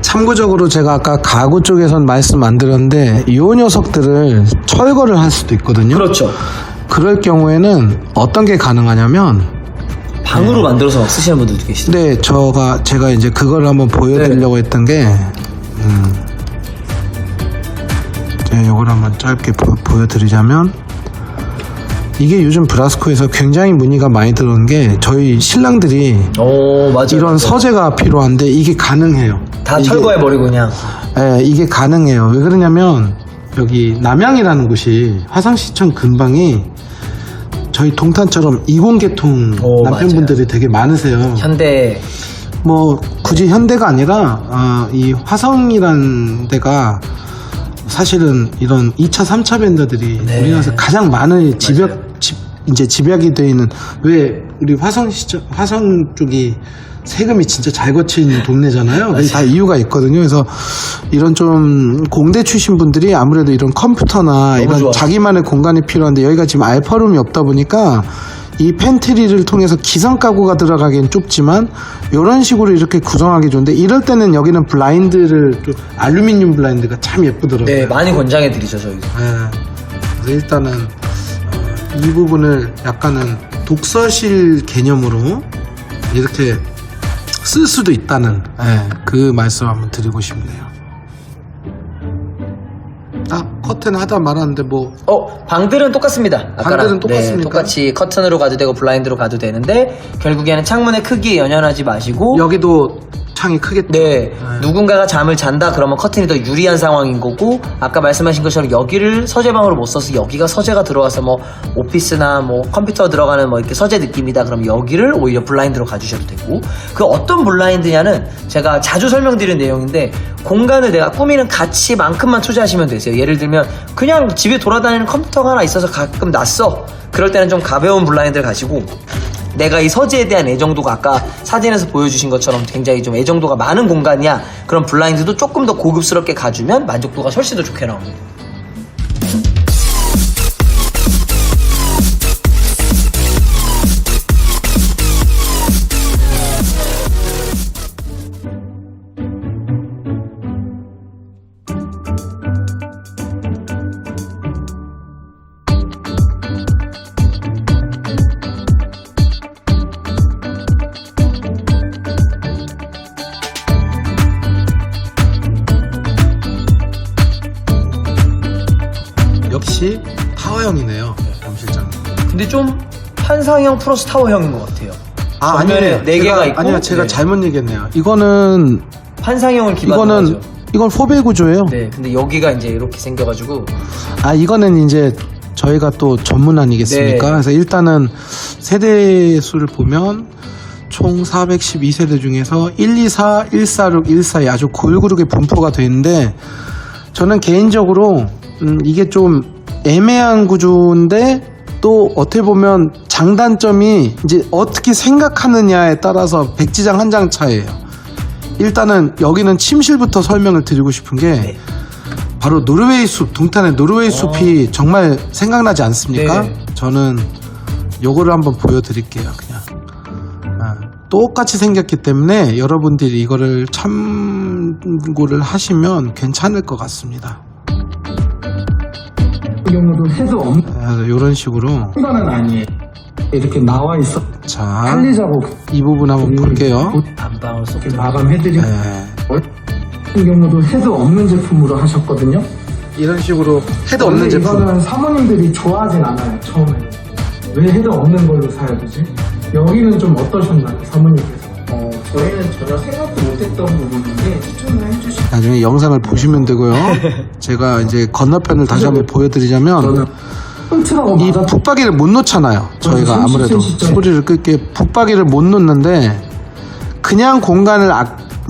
참고적으로 제가 아까 가구 쪽에선 말씀 안 드렸는데 이 녀석들을 철거를 할 수도 있거든요. 그렇죠. 그럴 경우에는 어떤 게 가능하냐면 방으로 만들어서 쓰시는 분들도 계시죠. 제가 이제 그걸 한번 보여드리려고 했던 게 제가 이걸 한번 짧게 보여드리자면, 이게 요즘 브라스코에서 굉장히 문의가 많이 들어온 게 저희 신랑들이 맞아요. 이런 맞아요. 서재가 필요한데 이게 가능해요. 다 철거해버리고 그냥. 이게 가능해요. 왜 그러냐면 여기 남양이라는 곳이 화성시청 근방이 저희 동탄처럼 이공계통 남편분들이 되게 많으세요. 현대. 뭐 굳이 현대가 아니라 이 화성이라는 데가 사실은 이런 2차, 3차 벤더들이 우리나라에서 가장 많은 집약이 되어 있는, 왜 우리 화성 쪽이 세금이 진짜 잘 거치는 동네잖아요. 그게 다 이유가 있거든요. 그래서 이런 좀 공대 출신 분들이 아무래도 이런 컴퓨터나 이런 좋아. 자기만의 공간이 필요한데 여기가 지금 알파룸이 없다 보니까 이 팬트리를 통해서 기성 가구가 들어가기엔 좁지만 이런 식으로 이렇게 구성하기 좋은데, 이럴 때는 여기는 블라인드를 또 알루미늄 블라인드가 참 예쁘더라고요. 네, 많이 권장해드리죠, 저희도. 그래서 일단은 이 부분을 약간은 독서실 개념으로 이렇게 쓸 수도 있다는 그 말씀 한번 드리고 싶네요. 커튼 하다 말았는데 뭐 방들은 똑같습니다. 아까랑. 방들은 똑같습니까? 네, 똑같이 커튼으로 가도 되고 블라인드로 가도 되는데 결국에는 창문의 크기에 연연하지 마시고 여기도 창이 크겠죠. 네, 누군가가 잠을 잔다 그러면 커튼이 더 유리한 상황인 거고, 아까 말씀하신 것처럼 여기를 서재방으로 못 써서 여기가 서재가 들어가서 뭐 오피스나 뭐 컴퓨터 들어가는 뭐 이렇게 서재 느낌이다 그럼 여기를 오히려 블라인드로 가주셔도 되고, 그 어떤 블라인드냐는 제가 자주 설명드리는 내용인데, 공간을 내가 꾸미는 가치만큼만 투자하시면 되세요. 예를 들면 그냥 집에 돌아다니는 컴퓨터가 하나 있어서 가끔 낯서, 그럴 때는 좀 가벼운 블라인드를 가지고, 내가 이 서재에 대한 애정도가 아까 사진에서 보여주신 것처럼 굉장히 좀 애정도가 많은 공간이야, 그럼 블라인드도 조금 더 고급스럽게 가주면 만족도가 훨씬 더 좋게 나옵니다. 역시 타워형이네요, 염 실장님. 근데 좀 판상형 플러스 타워형인 것 같아요. 전면에 아니에요. 4개가 있고. 아니요, 제가 네. 잘못 얘기했네요. 이거는 판상형을 기반으로 하죠. 이건 포배 구조예요. 네, 근데 여기가 이제 이렇게 생겨가지고 이거는 이제 저희가 또 전문 아니겠습니까? 네. 그래서 일단은 세대 수를 보면 총 412세대 중에서 124, 146, 142 아주 골고루게 분포가 되어 있는데, 저는 개인적으로 이게 좀 애매한 구조인데 또 어떻게 보면 장단점이 이제 어떻게 생각하느냐에 따라서 백지장 한 장 차이예요. 일단은 여기는 침실부터 설명을 드리고 싶은 게 네. 바로 노르웨이 숲, 동탄의 노르웨이 숲이 정말 생각나지 않습니까? 네. 저는 요거를 한번 보여드릴게요. 그냥 똑같이 생겼기 때문에 여러분들이 이거를 참고를 하시면 괜찮을 것 같습니다. 경우도 해도 없는 이런 식으로 건 아니에요. 이렇게 나와 있어. 자, 할리자고 이 부분 한번 볼게요. 안방을 쏙 이렇게 마감해드리고 네. 같은 경우도 해도 없는 제품으로 하셨거든요. 이런 식으로 해도 없는 원래 제품. 이거는 사모님들이 좋아하진 않아요. 처음에는 왜 해도 없는 걸로 사야 되지? 여기는 좀 어떠셨나요, 사모님께서? 저희는 전혀 생각도 못했던 부분인데 추천을 해주신. 나중에 영상을 보시면 되고요. 제가 이제 건너편을 다시 한번 보여드리자면 저는 훔치라고 이 맞아. 붙박이를 못 놓잖아요. 저희가 아무래도 소리를 끌게 붙박이를 못 놓는데, 그냥 공간을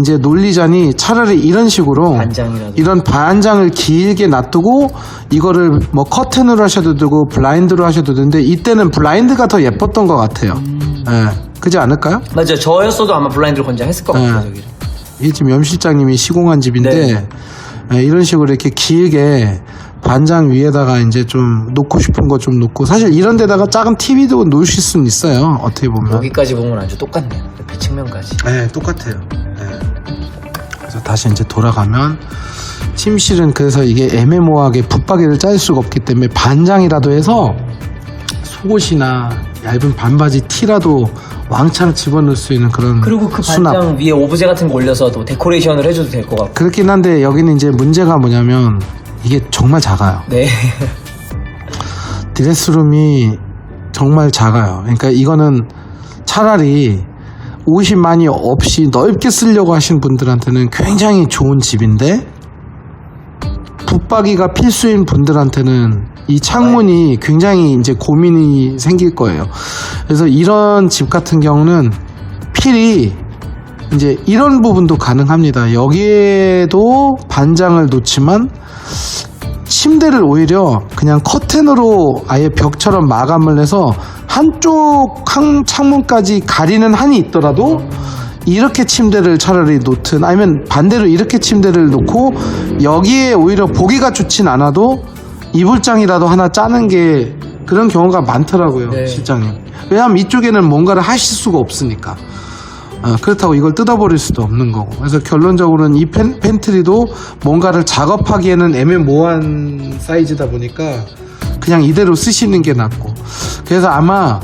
이제 놀리자니 차라리 이런 식으로 반장이라도. 이런 반장을 길게 놔두고 이거를 뭐 커튼으로 하셔도 되고 블라인드로 하셔도 되는데, 이때는 블라인드가 더 예뻤던 것 같아요. 예. 그지 않을까요? 맞아요. 저였어도 아마 블라인드를 권장했을 것 같아요. 네. 여기를. 이게 지금 염 실장님이 시공한 집인데, 네. 예, 이런 식으로 이렇게 길게 반장 위에다가 이제 좀 놓고 싶은 거 좀 놓고, 사실 이런 데다가 작은 TV도 놓으실 수는 있어요. 어떻게 보면. 여기까지 보면 아주 똑같네요. 옆에 측면까지. 네, 똑같아요. 네. 그래서 다시 이제 돌아가면, 침실은 그래서 이게 애매모호하게 붙박이를 짤 수가 없기 때문에 반장이라도 해서 속옷이나 얇은 반바지 티라도 왕창 집어넣을 수 있는 그런 그리고 그 수납. 반장 위에 오브제 같은 거 올려서도 데코레이션을 해줘도 될 것 같고. 그렇긴 한데 여기는 이제 문제가 뭐냐면 이게 정말 작아요. 네. 드레스룸이 정말 작아요. 그러니까 이거는 차라리 옷이 많이 없이 넓게 쓰려고 하신 분들한테는 굉장히 좋은 집인데, 붙박이가 필수인 분들한테는 이 창문이 굉장히 이제 고민이 생길 거예요. 그래서 이런 집 같은 경우는 필히 이제 이런 부분도 가능합니다. 여기에도 반장을 놓지만 침대를 오히려 그냥 커튼으로 아예 벽처럼 마감을 해서 한쪽 창문까지 가리는 한이 있더라도 이렇게 침대를 차라리 놓든, 아니면 반대로 이렇게 침대를 놓고 여기에 오히려 보기가 좋진 않아도 이불장이라도 하나 짜는 게, 그런 경우가 많더라고요. 네. 실장님. 왜냐하면 이쪽에는 뭔가를 하실 수가 없으니까. 그렇다고 이걸 뜯어버릴 수도 없는 거고. 그래서 결론적으로는 이 팬트리도 뭔가를 작업하기에는 애매모호한 사이즈다 보니까 그냥 이대로 쓰시는 게 낫고. 그래서 아마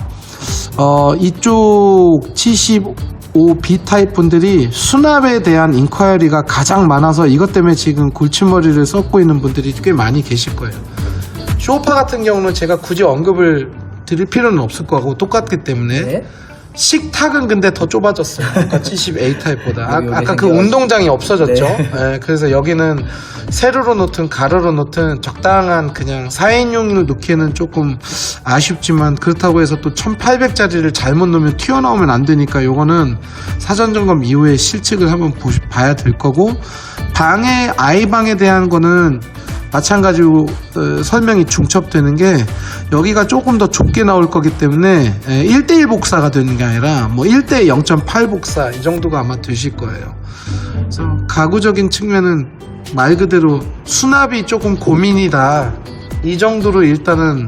이쪽 75B 타입 분들이 수납에 대한 인콰이어리가 가장 많아서 이것 때문에 지금 골칫머리를 썩고 있는 분들이 꽤 많이 계실 거예요. 소파 같은 경우는 제가 굳이 언급을 드릴 필요는 없을 것 같고 똑같기 때문에. 네. 식탁은 근데 더 좁아졌어요. 아까 70A 타입보다. 여기 아까 그 생겨가지고. 운동장이 없어졌죠. 네. 예, 그래서 여기는 세로로 놓든 가로로 놓든 적당한 그냥 4인용을 놓기에는 조금 아쉽지만, 그렇다고 해서 또 1800짜리를 잘못 놓으면 튀어나오면 안 되니까 요거는 사전 점검 이후에 실측을 한번 봐야 될 거고, 아이방에 대한 거는 마찬가지로 설명이 중첩되는 게, 여기가 조금 더 좁게 나올 거기 때문에 1대1 복사가 되는 게 아니라 뭐 1대 0.8 복사 이 정도가 아마 되실 거예요. 그래서 가구적인 측면은 말 그대로 수납이 조금 고민이다, 이 정도로 일단은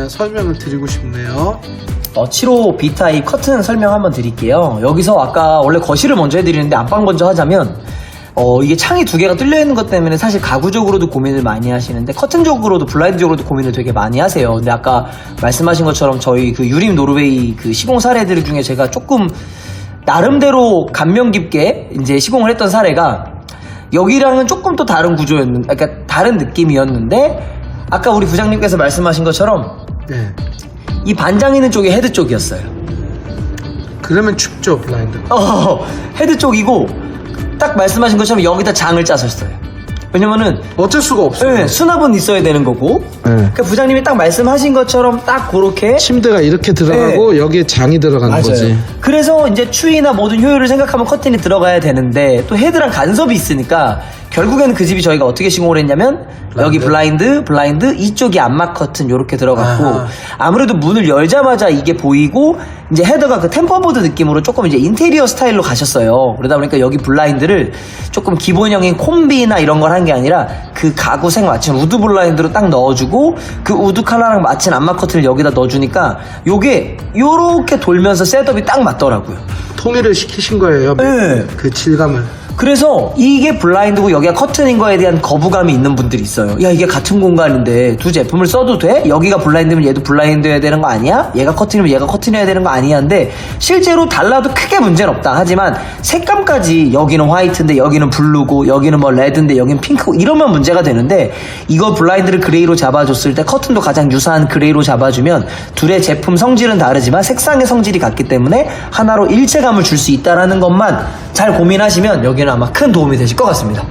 설명을 드리고 싶네요. 75B 타입 커튼 설명 한번 드릴게요. 여기서 아까 원래 거실을 먼저 해드리는데 안방 먼저 하자면, 이게 창이 두 개가 뚫려 있는 것 때문에 사실 가구적으로도 고민을 많이 하시는데 커튼적으로도 블라인드적으로도 고민을 되게 많이 하세요. 근데 아까 말씀하신 것처럼 저희 그 유림 노르웨이 그 시공 사례들 중에 제가 조금 나름대로 감명 깊게 이제 시공을 했던 사례가, 여기랑은 조금 또 다른 구조였는데, 그러니까 다른 느낌이었는데 아까 우리 부장님께서 말씀하신 것처럼 네. 이 반장 있는 쪽이 헤드 쪽이었어요. 그러면 춥죠, 블라인드. 헤드 쪽이고 딱 말씀하신 것처럼 여기다 장을 짜셨어요. 왜냐면은 어쩔 수가 없어요. 네, 수납은 있어야 되는 거고. 네. 그러니까 부장님이 딱 말씀하신 것처럼 딱 그렇게 침대가 이렇게 들어가고 여기에 장이 들어가는 거지. 그래서 이제 추위나 모든 효율을 생각하면 커튼이 들어가야 되는데 또 헤드랑 간섭이 있으니까 결국에는 그 집이 저희가 어떻게 시공을 했냐면 여기 블라인드 이쪽이 암막 커튼 요렇게 들어갔고 아하. 아무래도 문을 열자마자 이게 보이고 이제 헤더가 그 템퍼보드 느낌으로 조금 이제 인테리어 스타일로 가셨어요. 그러다 보니까 여기 블라인드를 조금 기본형인 콤비나 이런 걸 한 게 아니라 그 가구색 맞춘 우드 블라인드로 딱 넣어주고 그 우드 컬러랑 맞춘 암막 커튼을 여기다 넣어주니까 요게 요렇게 돌면서 셋업이 딱 맞더라고요. 통일을 시키신 거예요. 네. 그 질감을. 그래서 이게 블라인드고 여기가 커튼인 거에 대한 거부감이 있는 분들이 있어요. 야, 이게 같은 공간인데 두 제품을 써도 돼? 여기가 블라인드면 얘도 블라인드여야 되는 거 아니야? 얘가 커튼이면 얘가 커튼이어야 되는 거 아니야? 근데 실제로 달라도 크게 문제는 없다. 하지만 색감까지 여기는 화이트인데 여기는 블루고 여기는 뭐 레드인데 여기는 핑크고 이러면 문제가 되는데 이거 블라인드를 그레이로 잡아줬을 때 커튼도 가장 유사한 그레이로 잡아주면 둘의 제품 성질은 다르지만 색상의 성질이 같기 때문에 하나로 일체감을 줄 수 있다는 것만 잘 고민하시면 여기는 아마 큰 도움이 되실 것 같습니다.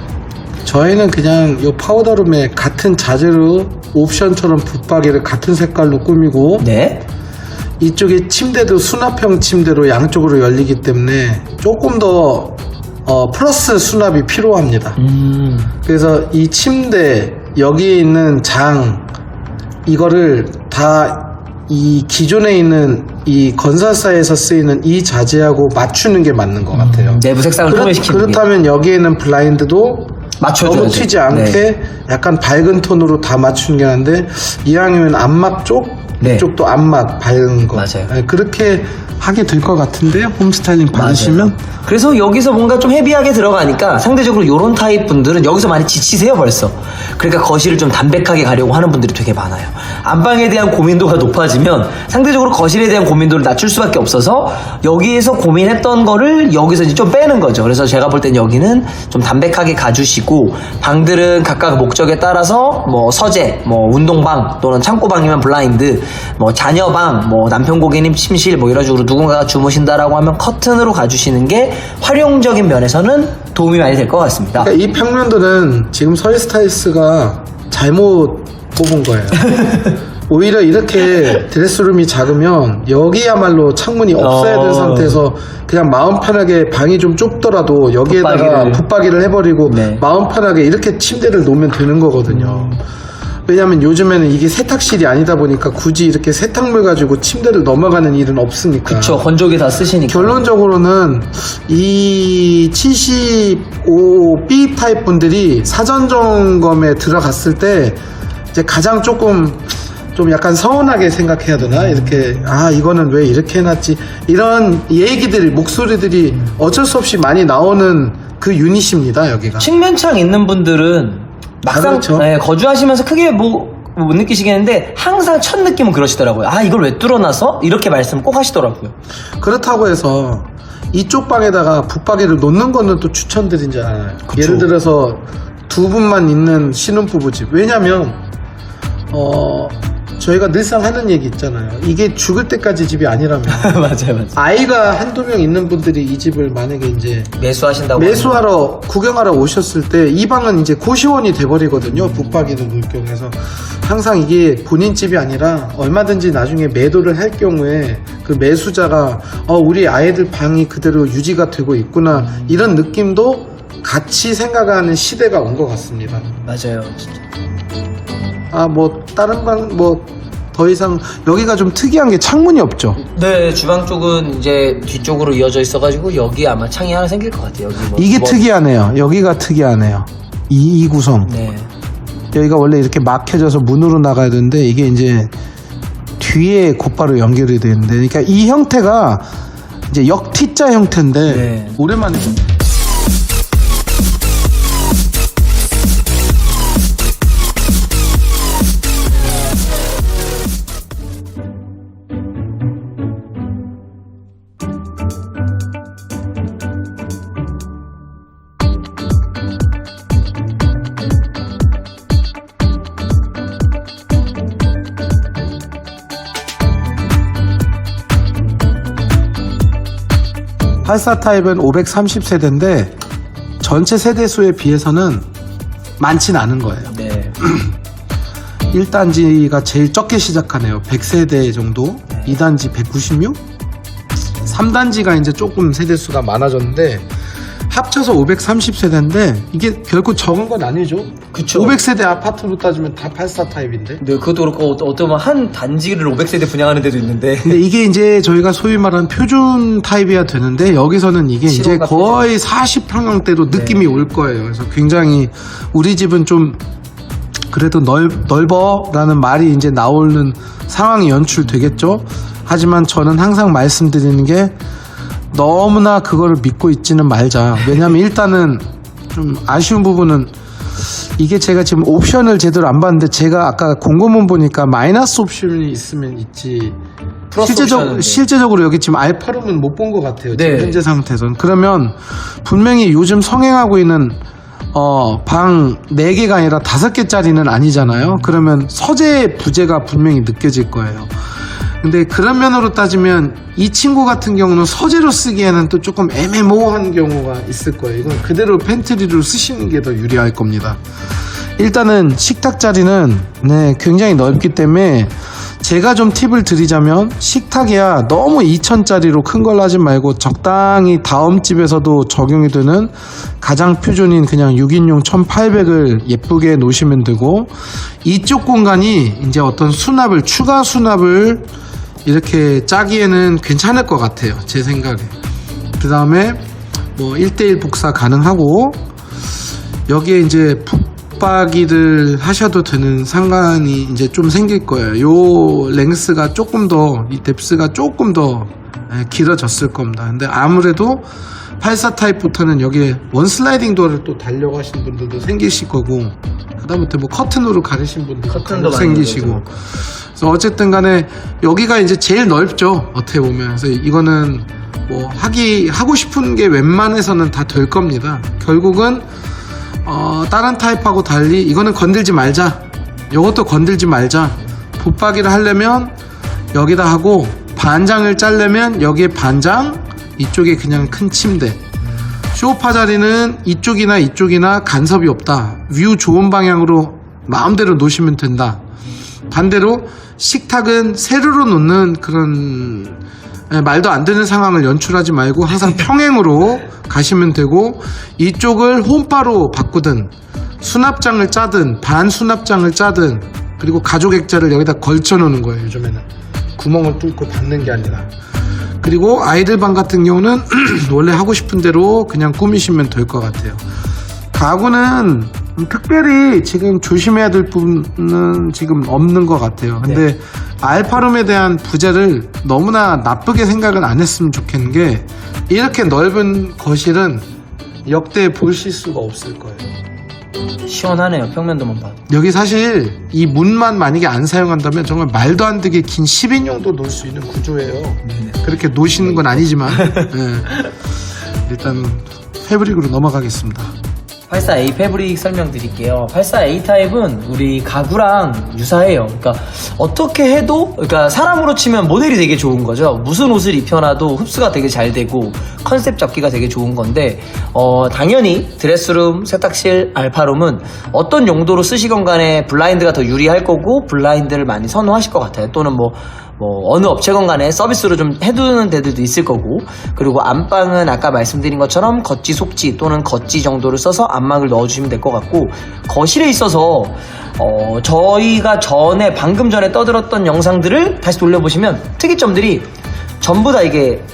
저희는 그냥 이 파우더룸에 같은 자재로 옵션처럼 붙박이를 같은 색깔로 꾸미고 네. 이쪽에 침대도 수납형 침대로 양쪽으로 열리기 때문에 조금 더 플러스 수납이 필요합니다. 그래서 이 침대 여기에 있는 장 이거를 다 이 기존에 있는 이 건설사에서 쓰이는 이 자재하고 맞추는 게 맞는 것 같아요. 내부 색상을 통일시키는 게. 그렇다면 여기에는 블라인드도 맞춰줘야죠. 너무 튀지 않게 네. 약간 밝은 톤으로 다 맞추는 게 하는데 이왕이면 안막 쪽 네. 이쪽도 안막 밝은 거 맞아요. 네, 그렇게 하게 될 것 같은데요. 홈스타일링 받으시면 그래서 여기서 뭔가 좀 헤비하게 들어가니까 상대적으로 이런 타입 분들은 여기서 많이 지치세요 벌써. 그러니까 거실을 좀 담백하게 가려고 하는 분들이 되게 많아요. 안방에 대한 고민도가 높아지면 상대적으로 거실에 대한 고민도를 낮출 수밖에 없어서 여기에서 고민했던 거를 여기서 이제 좀 빼는 거죠. 그래서 제가 볼 땐 여기는 좀 담백하게 가주시고 방들은 각각 목적에 따라서 뭐 서재, 뭐 운동방 또는 창고방이면 블라인드, 뭐 자녀방, 뭐 남편 고객님 침실 뭐 이런 식으로 누군가가 주무신다라고 하면 커튼으로 가주시는 게 활용적인 면에서는 도움이 많이 될 것 같습니다. 그러니까 이 평면도는 지금 서희스타일스가 잘못 뽑은 거예요. 오히려 이렇게 드레스룸이 작으면 여기야말로 창문이 없어야 될 상태에서 그냥 마음 편하게 방이 좀 좁더라도 여기에다가 붙박이를 해버리고 네. 마음 편하게 이렇게 침대를 놓으면 되는 거거든요. 왜냐하면 요즘에는 이게 세탁실이 아니다 보니까 굳이 이렇게 세탁물 가지고 침대를 넘어가는 일은 없으니까. 그쵸, 건조기 다 쓰시니까. 결론적으로는 이 75B 타입 분들이 사전 점검에 들어갔을 때 이제 가장 조금 좀 약간 서운하게 생각해야 되나? 이렇게 이거는 왜 이렇게 해놨지? 이런 얘기들, 목소리들이 어쩔 수 없이 많이 나오는 그 유닛입니다, 여기가. 측면창 있는 분들은 막상 그렇죠. 네, 거주하시면서 크게 못 느끼시겠는데 항상 첫 느낌은 그러시더라고요. 이걸 왜 뚫어놔서? 이렇게 말씀 꼭 하시더라고요. 그렇다고 해서 이쪽 방에다가 붙박이를 놓는 거는 또 추천드리지 않아요. 예를 들어서 두 분만 있는 신혼부부집. 왜냐면 저희가 늘상 하는 얘기 있잖아요. 이게 죽을 때까지 집이 아니라면 맞아요. 아이가 한두 명 있는 분들이 이 집을 만약에 이제 매수하신다고 매수하러 구경하러 오셨을 때 이 방은 이제 고시원이 돼버리거든요. 붙박이를 놓을 경우에서 항상 이게 본인 집이 아니라 얼마든지 나중에 매도를 할 경우에 그 매수자가 우리 아이들 방이 그대로 유지가 되고 있구나 이런 느낌도 같이 생각하는 시대가 온 것 같습니다. 맞아요. 진짜. 뭐 다른 방 뭐 더 이상 여기가 좀 특이한 게 창문이 없죠. 네, 주방 쪽은 이제 뒤쪽으로 이어져 있어가지고 여기 아마 창이 하나 생길 것 같아요. 여기 이게 특이하네요. 여기가 특이하네요. 이 구성. 네. 여기가 원래 이렇게 막혀져서 문으로 나가야 되는데 이게 이제 뒤에 곧바로 연결이 되는데, 그러니까 이 형태가 이제 역T자 형태인데 네. 오랜만에 84 타입은 530세대인데 전체 세대수에 비해서는 많진 않은 거예요. 네. 1단지가 제일 적게 시작하네요. 100세대 정도. 2단지 196? 3단지가 이제 조금 세대수가 많아졌는데 합쳐서 530세대인데 이게 결코 적은 건 아니죠. 그쵸. 500세대 아파트로 따지면 다 84 타입인데. 네, 그것도 그렇고 어쩌면 한 단지를 500세대 분양하는 데도 있는데. 근데 이게 이제 저희가 소위 말하는 표준 타입이야 되는데 여기서는 이게 이제 실용과 거의 40평형대로 느낌이 올 거예요. 그래서 굉장히 우리 집은 좀 그래도 넓어라는 말이 이제 나오는 상황이 연출되겠죠. 하지만 저는 항상 말씀드리는 게 너무나 그거를 믿고 있지는 말자. 왜냐면 일단은 좀 아쉬운 부분은 이게 제가 지금 옵션을 제대로 안 봤는데 제가 아까 공고문 보니까 마이너스 옵션이 있으면 있지 플러스 옵션은 실제적으로 여기 지금 알파룸은 못 본 것 같아요. 지금 네. 현재 상태에서는. 그러면 분명히 요즘 성행하고 있는 방 4개가 아니라 5개짜리는 아니잖아요. 그러면 서재 부재가 분명히 느껴질 거예요. 근데 그런 면으로 따지면 이 친구 같은 경우는 서재로 쓰기에는 또 조금 애매모호한 경우가 있을 거예요. 이건 그대로 팬트리로 쓰시는 게 더 유리할 겁니다. 일단은 식탁 자리는 굉장히 넓기 때문에 제가 좀 팁을 드리자면 식탁이야 너무 2000짜리로 큰 걸로 하지 말고 적당히 다음 집에서도 적용이 되는 가장 표준인 그냥 6인용 1800을 예쁘게 놓으시면 되고 이쪽 공간이 이제 어떤 수납을 추가 수납을 이렇게 짜기에는 괜찮을 것 같아요. 제 생각에. 그 다음에 뭐 1대1 복사 가능하고 여기에 이제 붙박이를 하셔도 되는 상관이 이제 좀 생길 거예요. 요 랭스가 조금 더, 이 뎁스가 조금 더 길어졌을 겁니다. 근데 아무래도 84 타입부터는 여기에 원 슬라이딩 도어를 또 달려고 하시는 분들도 생기실 거고 그다음부터 뭐 커튼으로 가르신 분들도 커튼도 많이 생기시고 열리죠. 그래서 어쨌든 간에 여기가 이제 제일 넓죠. 어떻게 보면. 그래서 이거는 뭐 하고 싶은 게 웬만해서는 다 될 겁니다. 결국은 다른 타입하고 달리 이거는 건들지 말자. 이것도 건들지 말자. 붙박이를 하려면 여기다 하고 반장을 짜려면 여기에 반장, 이쪽에 그냥 큰 침대. 소파 자리는 이쪽이나 간섭이 없다. 뷰 좋은 방향으로 마음대로 놓으시면 된다. 반대로 식탁은 세로로 놓는 그런 말도 안 되는 상황을 연출하지 말고 항상 평행으로 가시면 되고 이쪽을 홈바로 바꾸든 수납장을 짜든 반 수납장을 짜든 그리고 가족 액자를 여기다 걸쳐 놓는 거예요. 요즘에는 구멍을 뚫고 받는 게 아니라. 그리고 아이들 방 같은 경우는 원래 하고 싶은 대로 그냥 꾸미시면 될 것 같아요. 가구는 특별히 지금 조심해야 될 부분은 지금 없는 것 같아요. 근데 알파룸에 대한 부재를 너무나 나쁘게 생각을 안 했으면 좋겠는 게 이렇게 넓은 거실은 역대 보실 수가 없을 거예요. 시원하네요. 평면도만 봐도. 여기 사실 이 문만 만약에 안 사용한다면 정말 말도 안 되게 긴 10인용도 놓을 수 있는 구조예요. 그렇게 놓으시는 건 아니지만 일단 패브릭으로 넘어가겠습니다. 84A 패브릭 설명드릴게요. 84A 타입은 우리 가구랑 유사해요. 그러니까 어떻게 해도 그러니까 사람으로 치면 모델이 되게 좋은 거죠. 무슨 옷을 입혀놔도 흡수가 되게 잘 되고 컨셉 잡기가 되게 좋은 건데 당연히 드레스룸, 세탁실, 알파룸은 어떤 용도로 쓰시건 간에 블라인드가 더 유리할 거고 블라인드를 많이 선호하실 것 같아요. 또는 뭐 어느 업체건 간에 서비스로 좀 해두는 데들도 있을 거고 그리고 안방은 아까 말씀드린 것처럼 겉지 속지 또는 겉지 정도를 써서 안막을 넣어주시면 될 것 같고 거실에 있어서 저희가 방금 전에 떠들었던 영상들을 다시 돌려보시면 특이점들이 전부 다 이게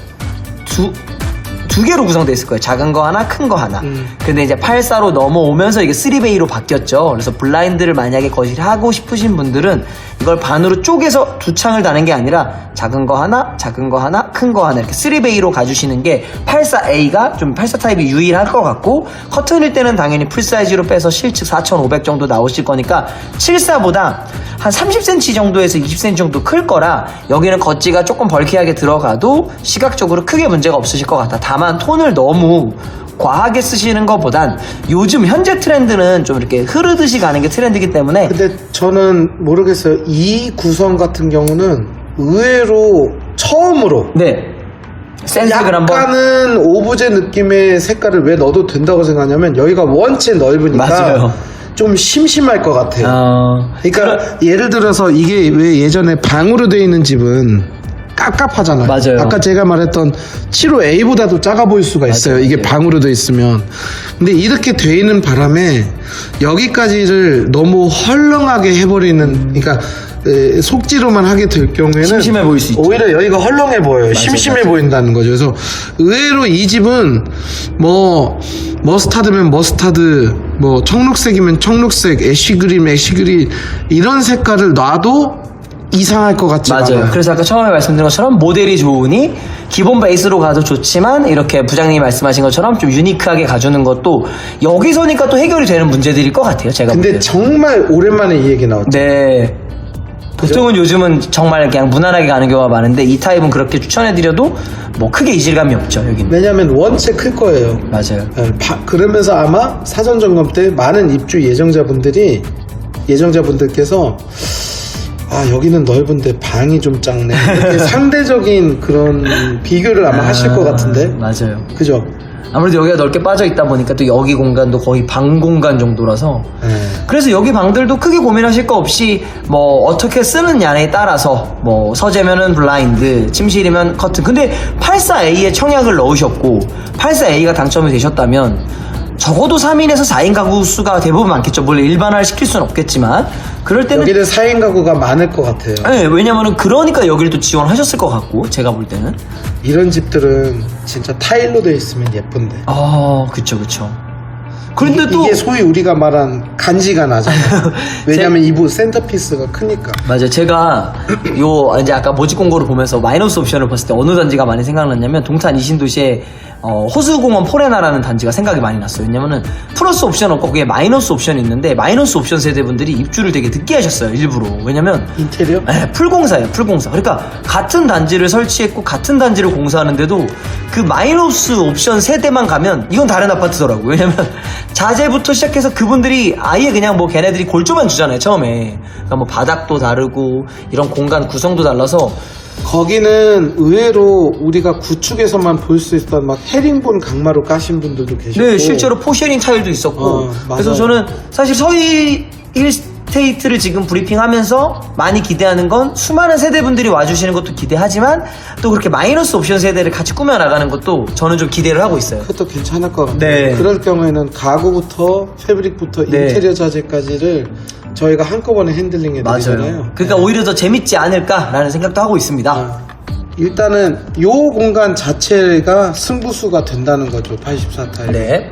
두 개로 구성되어 있을 거예요. 작은 거 하나, 큰 거 하나. 근데 이제 84로 넘어오면서 이게 3베이로 바뀌었죠. 그래서 블라인드를 만약에 거실에 하고 싶으신 분들은 이걸 반으로 쪼개서 두 창을 다는 게 아니라 작은 거 하나, 작은 거 하나, 큰 거 하나 이렇게 3베이로 가주시는 게 84A가 좀 84 타입이 유일할 것 같고 커튼일 때는 당연히 풀사이즈로 빼서 실측 4,500 정도 나오실 거니까 74보다 한 30cm 정도에서 20cm 정도 클 거라 여기는 겉지가 조금 벌키하게 들어가도 시각적으로 크게 문제가 없으실 것 같다. 다만 톤을 너무 과하게 쓰시는 것보단 요즘 현재 트렌드는 좀 이렇게 흐르듯이 가는 게 트렌드이기 때문에 근데 저는 모르겠어요. 이 구성 같은 경우는 의외로 처음으로 네 센스를 한번. 약간은 오브제 느낌의 색깔을 왜 넣어도 된다고 생각하냐면 여기가 원체 넓으니까 맞아요. 좀 심심할 것 같아요. 그러니까 예를 들어서 이게 왜 예전에 방으로 되어 있는 집은 깝깝하잖아요. 맞아요. 아까 제가 말했던 75A보다도 작아 보일 수가 있어요. 맞아요. 이게 방으로 되어 있으면. 근데 이렇게 되어 있는 바람에 여기까지를 너무 헐렁하게 해버리는, 그러니까 속지로만 하게 될 경우에는 심심해 보일 수 있죠. 오히려 여기가 헐렁해 보여요. 심심해 보인다는 거죠. 그래서 의외로 이 집은 뭐 머스타드면 머스타드, 뭐 청록색이면 청록색, 애쉬그린 이런 색깔을 놔도 이상할 것 같지 맞아요. 않아요. 그래서 아까 처음에 말씀드린 것처럼 모델이 좋으니 기본 베이스로 가도 좋지만 이렇게 부장님이 말씀하신 것처럼 좀 유니크하게 가주는 것도 여기서니까 또 해결이 되는 문제들일 것 같아요. 제가 볼 근데 때. 정말 오랜만에 이 얘기 나왔죠. 네. 보통은 요즘은 정말 그냥 무난하게 가는 경우가 많은데 이 타입은 그렇게 추천해드려도 뭐 크게 이질감이 없죠. 여기는. 왜냐면 원체 클 거예요. 맞아요. 그러면서 아마 사전 점검 때 많은 입주 예정자분들께서 아 여기는 넓은데 방이 좀 작네 이렇게 상대적인 그런 비교를 아마 하실 것 같은데. 맞아요. 그죠? 아무래도 여기가 넓게 빠져 있다 보니까 또 여기 공간도 거의 방 공간 정도라서 그래서 여기 방들도 크게 고민하실 거 없이 뭐 어떻게 쓰느냐에 따라서 뭐 서재면은 블라인드, 침실이면 커튼. 근데 84A에 청약을 넣으셨고 84A가 당첨이 되셨다면 적어도 3인에서 4인 가구 수가 대부분 많겠죠. 물론 일반화를 시킬 수는 없겠지만 그럴 때는 여기는 4인 가구가 많을 것 같아요. 네, 왜냐면은 그러니까 여기를 또 지원하셨을 것 같고 제가 볼 때는 이런 집들은 진짜 타일로 되어 있으면 예쁜데. 그쵸. 그런데 또 이게 소위 우리가 말한 간지가 나잖아요. 왜냐면 이부 센터피스가 크니까. 맞아요. 제가 요 이제 아까 모집 공고를 보면서 마이너스 옵션을 봤을 때 어느 단지가 많이 생각났냐면 동탄 이신도시에 호수공원 포레나라는 단지가 생각이 많이 났어요. 왜냐면은 플러스 옵션 없고 그게 마이너스 옵션이 있는데 마이너스 옵션 세대분들이 입주를 되게 늦게 하셨어요. 일부러. 왜냐면 인테리어? 네, 풀공사예요. 풀공사. 그러니까 같은 단지를 설치했고 같은 단지를 공사하는데도 그 마이너스 옵션 세대만 가면 이건 다른 아파트더라고요. 왜냐면 자재부터 시작해서 그분들이 아예 그냥 뭐 걔네들이 골조만 주잖아요. 처음에. 그러니까 뭐 바닥도 다르고 이런 공간 구성도 달라서 거기는 의외로 우리가 구축에서만 볼 수 있던 막 헤링본 강마루 까신 분들도 계시고. 네, 실제로 포셔닝 타일도 있었고. 그래서 맞아요. 저는 사실 서희 힐스테이트를 지금 브리핑하면서 많이 기대하는 건 수많은 세대분들이 와주시는 것도 기대하지만 또 그렇게 마이너스 옵션 세대를 같이 꾸며나가는 것도 저는 좀 기대를 하고 있어요. 그것도 괜찮을 것 같아요. 네. 그럴 경우에는 가구부터 패브릭부터 네. 인테리어 자재까지를 저희가 한꺼번에 핸들링해 드리잖아요. 네. 그러니까 오히려 더 재밌지 않을까라는 생각도 하고 있습니다. 일단은 요 공간 자체가 승부수가 된다는 거죠. 84타입. 네.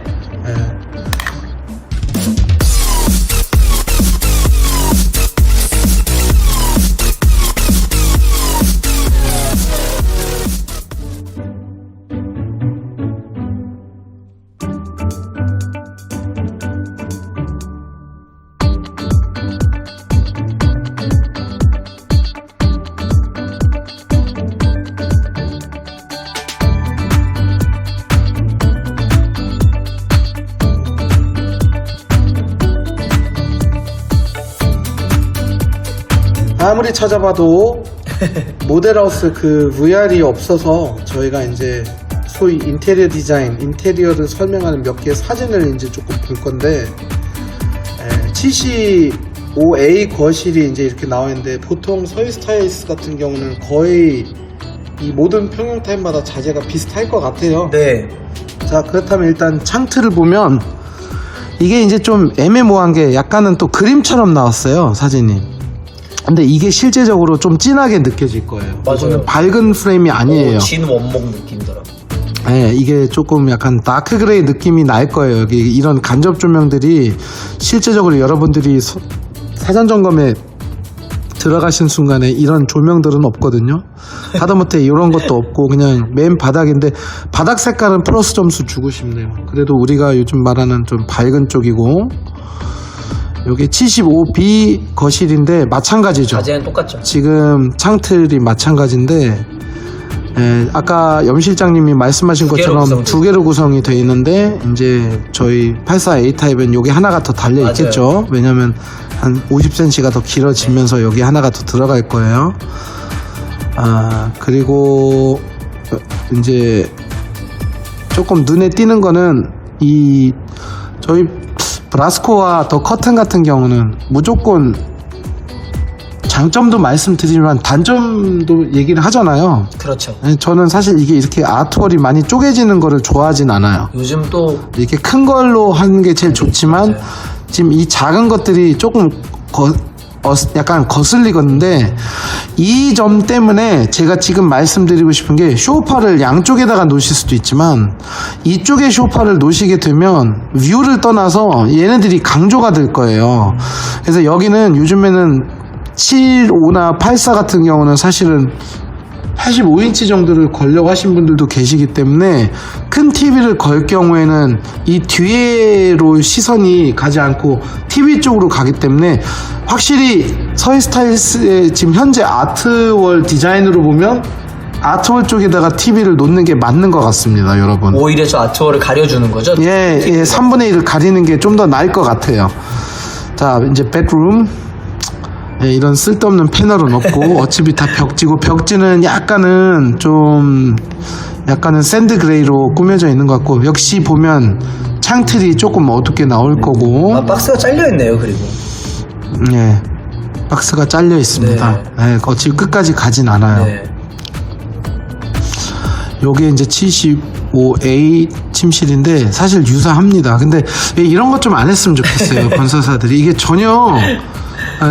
아무리 찾아봐도 모델하우스 그 VR이 없어서 저희가 이제 소위 인테리어 디자인, 인테리어를 설명하는 몇 개의 사진을 이제 조금 볼 건데 75A 거실이 이제 이렇게 나와 있는데 보통 서희 스타일리스트 같은 경우는 거의 이 모든 평형 타입마다 자재가 비슷할 것 같아요. 네. 자, 그렇다면 일단 창틀을 보면 이게 이제 좀 애매모호한 게 약간은 또 그림처럼 나왔어요, 사진이. 근데 이게 실제적으로 좀 진하게 느껴질 거예요. 맞아요. 이거는 밝은 프레임이 아니에요. 진 원목 느낌이더라고. 네, 이게 조금 약간 다크 그레이 느낌이 날 거예요. 여기 이런 간접 조명들이 실제적으로 여러분들이 사전 점검에 들어가신 순간에 이런 조명들은 없거든요. 하다못해 이런 것도 없고 그냥 맨 바닥인데 바닥 색깔은 플러스 점수 주고 싶네요. 그래도 우리가 요즘 말하는 좀 밝은 쪽이고 여기 75B 거실인데 마찬가지죠. 자재는 똑같죠. 지금 창틀이 마찬가지인데 아까 염 실장님이 말씀하신 두 개로 것처럼 구성돼 두 개로 구성이 되어 있는데 이제 저희 84A 타입은 여기 하나가 더 달려 있겠죠. 왜냐면 한 50cm가 더 길어지면서 여기 하나가 더 들어갈 거예요. 그리고 이제 조금 눈에 띄는 거는 저희 브라스코와 더 커튼 같은 경우는 무조건 장점도 말씀드리지만 단점도 얘기를 하잖아요. 그렇죠. 저는 사실 이게 이렇게 아트월이 많이 쪼개지는 거를 좋아하진 않아요. 요즘 또 이렇게 큰 걸로 하는 게 제일 좋지만 맞아요. 지금 이 작은 것들이 조금 약간 거슬리건데 이 점 때문에 제가 지금 말씀드리고 싶은 게 쇼파를 양쪽에다가 놓으실 수도 있지만 이쪽에 쇼파를 놓으시게 되면 뷰를 떠나서 얘네들이 강조가 될 거예요. 그래서 여기는 요즘에는 75나 84 같은 경우는 사실은 85인치 정도를 걸려고 하신 분들도 계시기 때문에 큰 TV를 걸 경우에는 이 뒤에로 시선이 가지 않고 TV 쪽으로 가기 때문에 확실히 서희스타일스의 지금 현재 아트월 디자인으로 보면 아트월 쪽에다가 TV를 놓는 게 맞는 것 같습니다, 여러분. 오히려 저 아트월을 가려주는 거죠? 예, 3분의 1을 가리는 게 좀 더 나을 것 같아요. 자, 이제 bedroom. 예, 이런 쓸데없는 패널은 없고 어차피 다 벽지고 벽지는 약간은 샌드 그레이로 꾸며져 있는 것 같고 역시 보면 창틀이 조금 어둡게 나올 거고 아, 박스가 잘려있네요, 그리고. 예, 박스가 잘려 있습니다. 예, 어차피 끝까지 가진 않아요. 네. 요게 이제 75A 침실인데 사실 유사합니다. 근데 이런 것 좀 안 했으면 좋겠어요. 건설사들이. 이게 전혀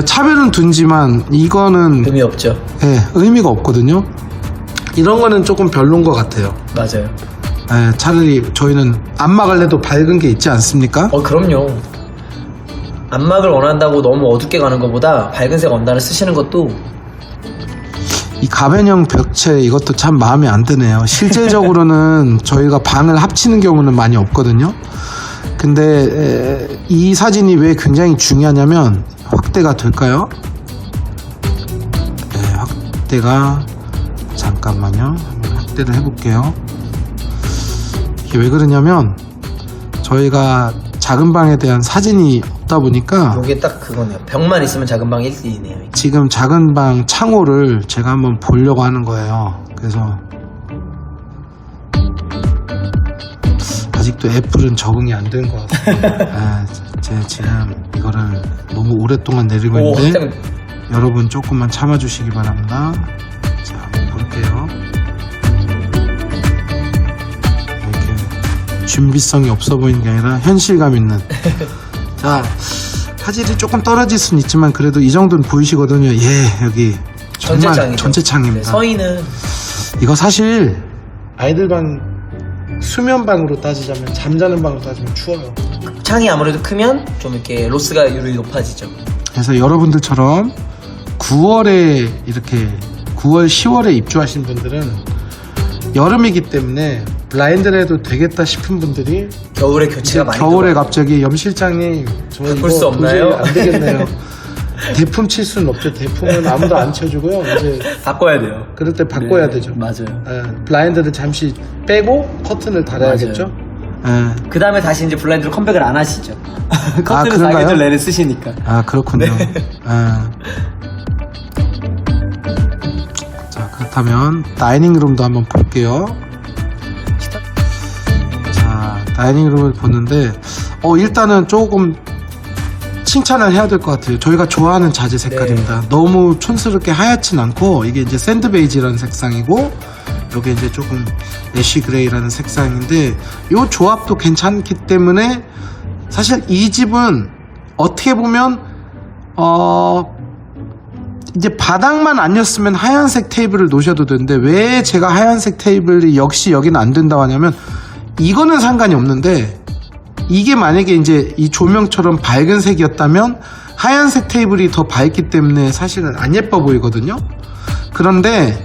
차별은 둔지만 이거는 의미 없죠. 예, 의미가 없거든요. 이런 거는 조금 별론 것 같아요. 맞아요. 예, 차라리 저희는 안막을 해도 밝은 게 있지 않습니까? 그럼요. 안막을 원한다고 너무 어둡게 가는 것보다 밝은색 원단을 쓰시는 것도 이 가변형 벽체 이것도 참 마음에 안 드네요. 실질적으로는 저희가 방을 합치는 경우는 많이 없거든요. 근데 이 사진이 왜 굉장히 중요하냐면 확대가 될까요? 네, 확대가 잠깐만요. 한번 확대를 해볼게요. 이게 왜 그러냐면 저희가 작은 방에 대한 사진이 없다 보니까 이게 딱 그거네요. 벽만 있으면 작은 방 1대2네요. 지금 작은 방 창호를 제가 한번 보려고 하는 거예요. 그래서 아직도 애플은 적응이 안 된 것 같아요. 제가 지금 이거를 너무 오랫동안 내리고 있는데 여러분 조금만 참아주시기 바랍니다. 자, 한번 볼게요. 이렇게 준비성이 없어 보이는 게 아니라 현실감 있는. 자, 화질이 조금 떨어질 수는 있지만 그래도 이 정도는 보이시거든요. 예, 여기 정말 전체창입니다. 네, 서희는 이거 사실 아이들 방 수면 방으로 따지자면 잠자는 방으로 따지면 추워요. 창이 아무래도 크면 좀 이렇게 로스가율이 높아지죠. 그래서 여러분들처럼 9월에 이렇게 9월 10월에 입주하신 분들은 여름이기 때문에 블라인드를 해도 되겠다 싶은 분들이 겨울에 교체가 많이 겨울에 들어가요. 갑자기 염 실장님 저 바꿀 이거 수 없나요? 도저히 안 되겠네요. 대품 칠 수는 없죠. 대품은 아무도 안 쳐주고요. 이제 바꿔야 돼요. 그럴 때 바꿔야 네, 되죠. 맞아요. 블라인드를 잠시 빼고 커튼을 달아야겠죠. 예. 그 다음에 다시 이제 블라인드로 컴백을 안 하시죠. 커튼은 그런가요? 4계절 내내 쓰시니까. 아, 그렇군요. 네. 자, 그렇다면 다이닝룸도 한번 볼게요. 자, 다이닝룸을 보는데 일단은 조금 칭찬을 해야 될 것 같아요. 저희가 좋아하는 자재 색깔입니다. 너무 촌스럽게 하얗진 않고 이게 이제 샌드 베이지라는 색상이고 여기 이제 조금 애쉬 그레이라는 색상인데 이 조합도 괜찮기 때문에 사실 이 집은 어떻게 보면 이제 바닥만 아니었으면 하얀색 테이블을 놓으셔도 되는데 왜 제가 하얀색 테이블이 역시 여기는 안 된다고 하냐면 이거는 상관이 없는데 이게 만약에 이제 이 조명처럼 밝은 색이었다면 하얀색 테이블이 더 밝기 때문에 사실은 안 예뻐 보이거든요. 그런데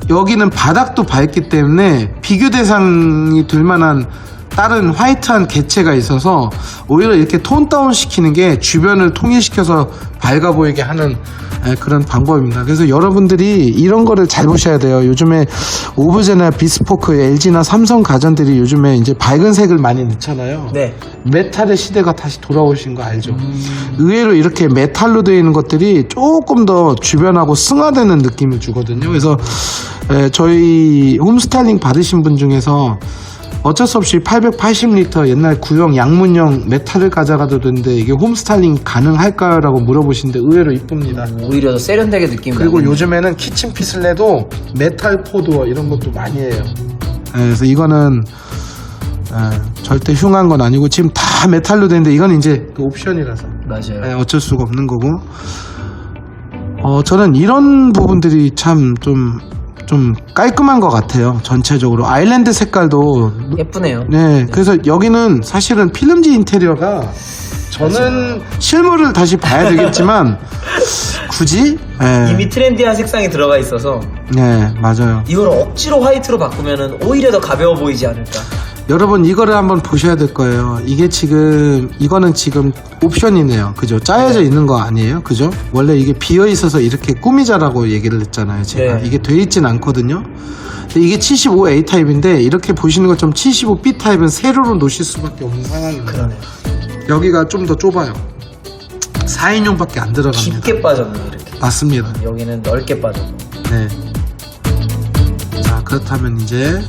여기는 바닥도 밝기 때문에 비교 대상이 될 만한 다른 화이트한 개체가 있어서 오히려 이렇게 톤 다운 시키는 게 주변을 통일시켜서 밝아 보이게 하는 그런 방법입니다. 그래서 여러분들이 이런 거를 잘 보셔야 돼요. 요즘에 오브제나 비스포크, LG나 삼성 가전들이 요즘에 이제 밝은 색을 많이 넣잖아요. 네. 메탈의 시대가 다시 돌아오신 거 알죠? 의외로 이렇게 메탈로 되어 있는 것들이 조금 더 주변하고 승화되는 느낌을 주거든요. 그래서 저희 홈스타일링 받으신 분 중에서 어쩔 수 없이 880리터 옛날 구형 양문형 메탈을 가져가도 되는데 이게 홈스타일링 가능할까요? 라고 물어보시는데 의외로 이쁩니다. 오히려 더 세련되게 느낌. 그리고 요즘에는 키친 핏을내도 메탈 포도어 이런 것도 많이 해요. 그래서 이거는 절대 흉한 건 아니고 지금 다 메탈로 되는데 이건 이제 그 옵션이라서 맞아요. 어쩔 수가 없는 거고. 저는 이런 부분들이 참 좀 깔끔한 것 같아요. 전체적으로 아일랜드 색깔도 예쁘네요. 네, 그래서 여기는 사실은 필름지 인테리어가 저는 실물을 다시 봐야 되겠지만 굳이 이미 트렌디한 색상이 들어가 있어서 네, 맞아요. 이걸 억지로 화이트로 바꾸면은 오히려 더 가벼워 보이지 않을까. 여러분 이거를 한번 보셔야 될 거예요. 이거는 지금 옵션이네요. 그죠? 짜여져 있는 거 아니에요? 그죠? 원래 이게 비어 있어서 이렇게 꾸미자라고 얘기를 했잖아요. 제가. 네. 이게 돼 있진 않거든요. 근데 이게 75A 타입인데 이렇게 보시는 것처럼 75B 타입은 세로로 놓으실 수밖에 없는 상황입니다. 그러네요. 여기가 좀 더 좁아요. 4인용밖에 안 들어갑니다. 깊게 빠졌네 이렇게. 맞습니다. 여기는 넓게 빠졌고. 네. 자, 그렇다면 이제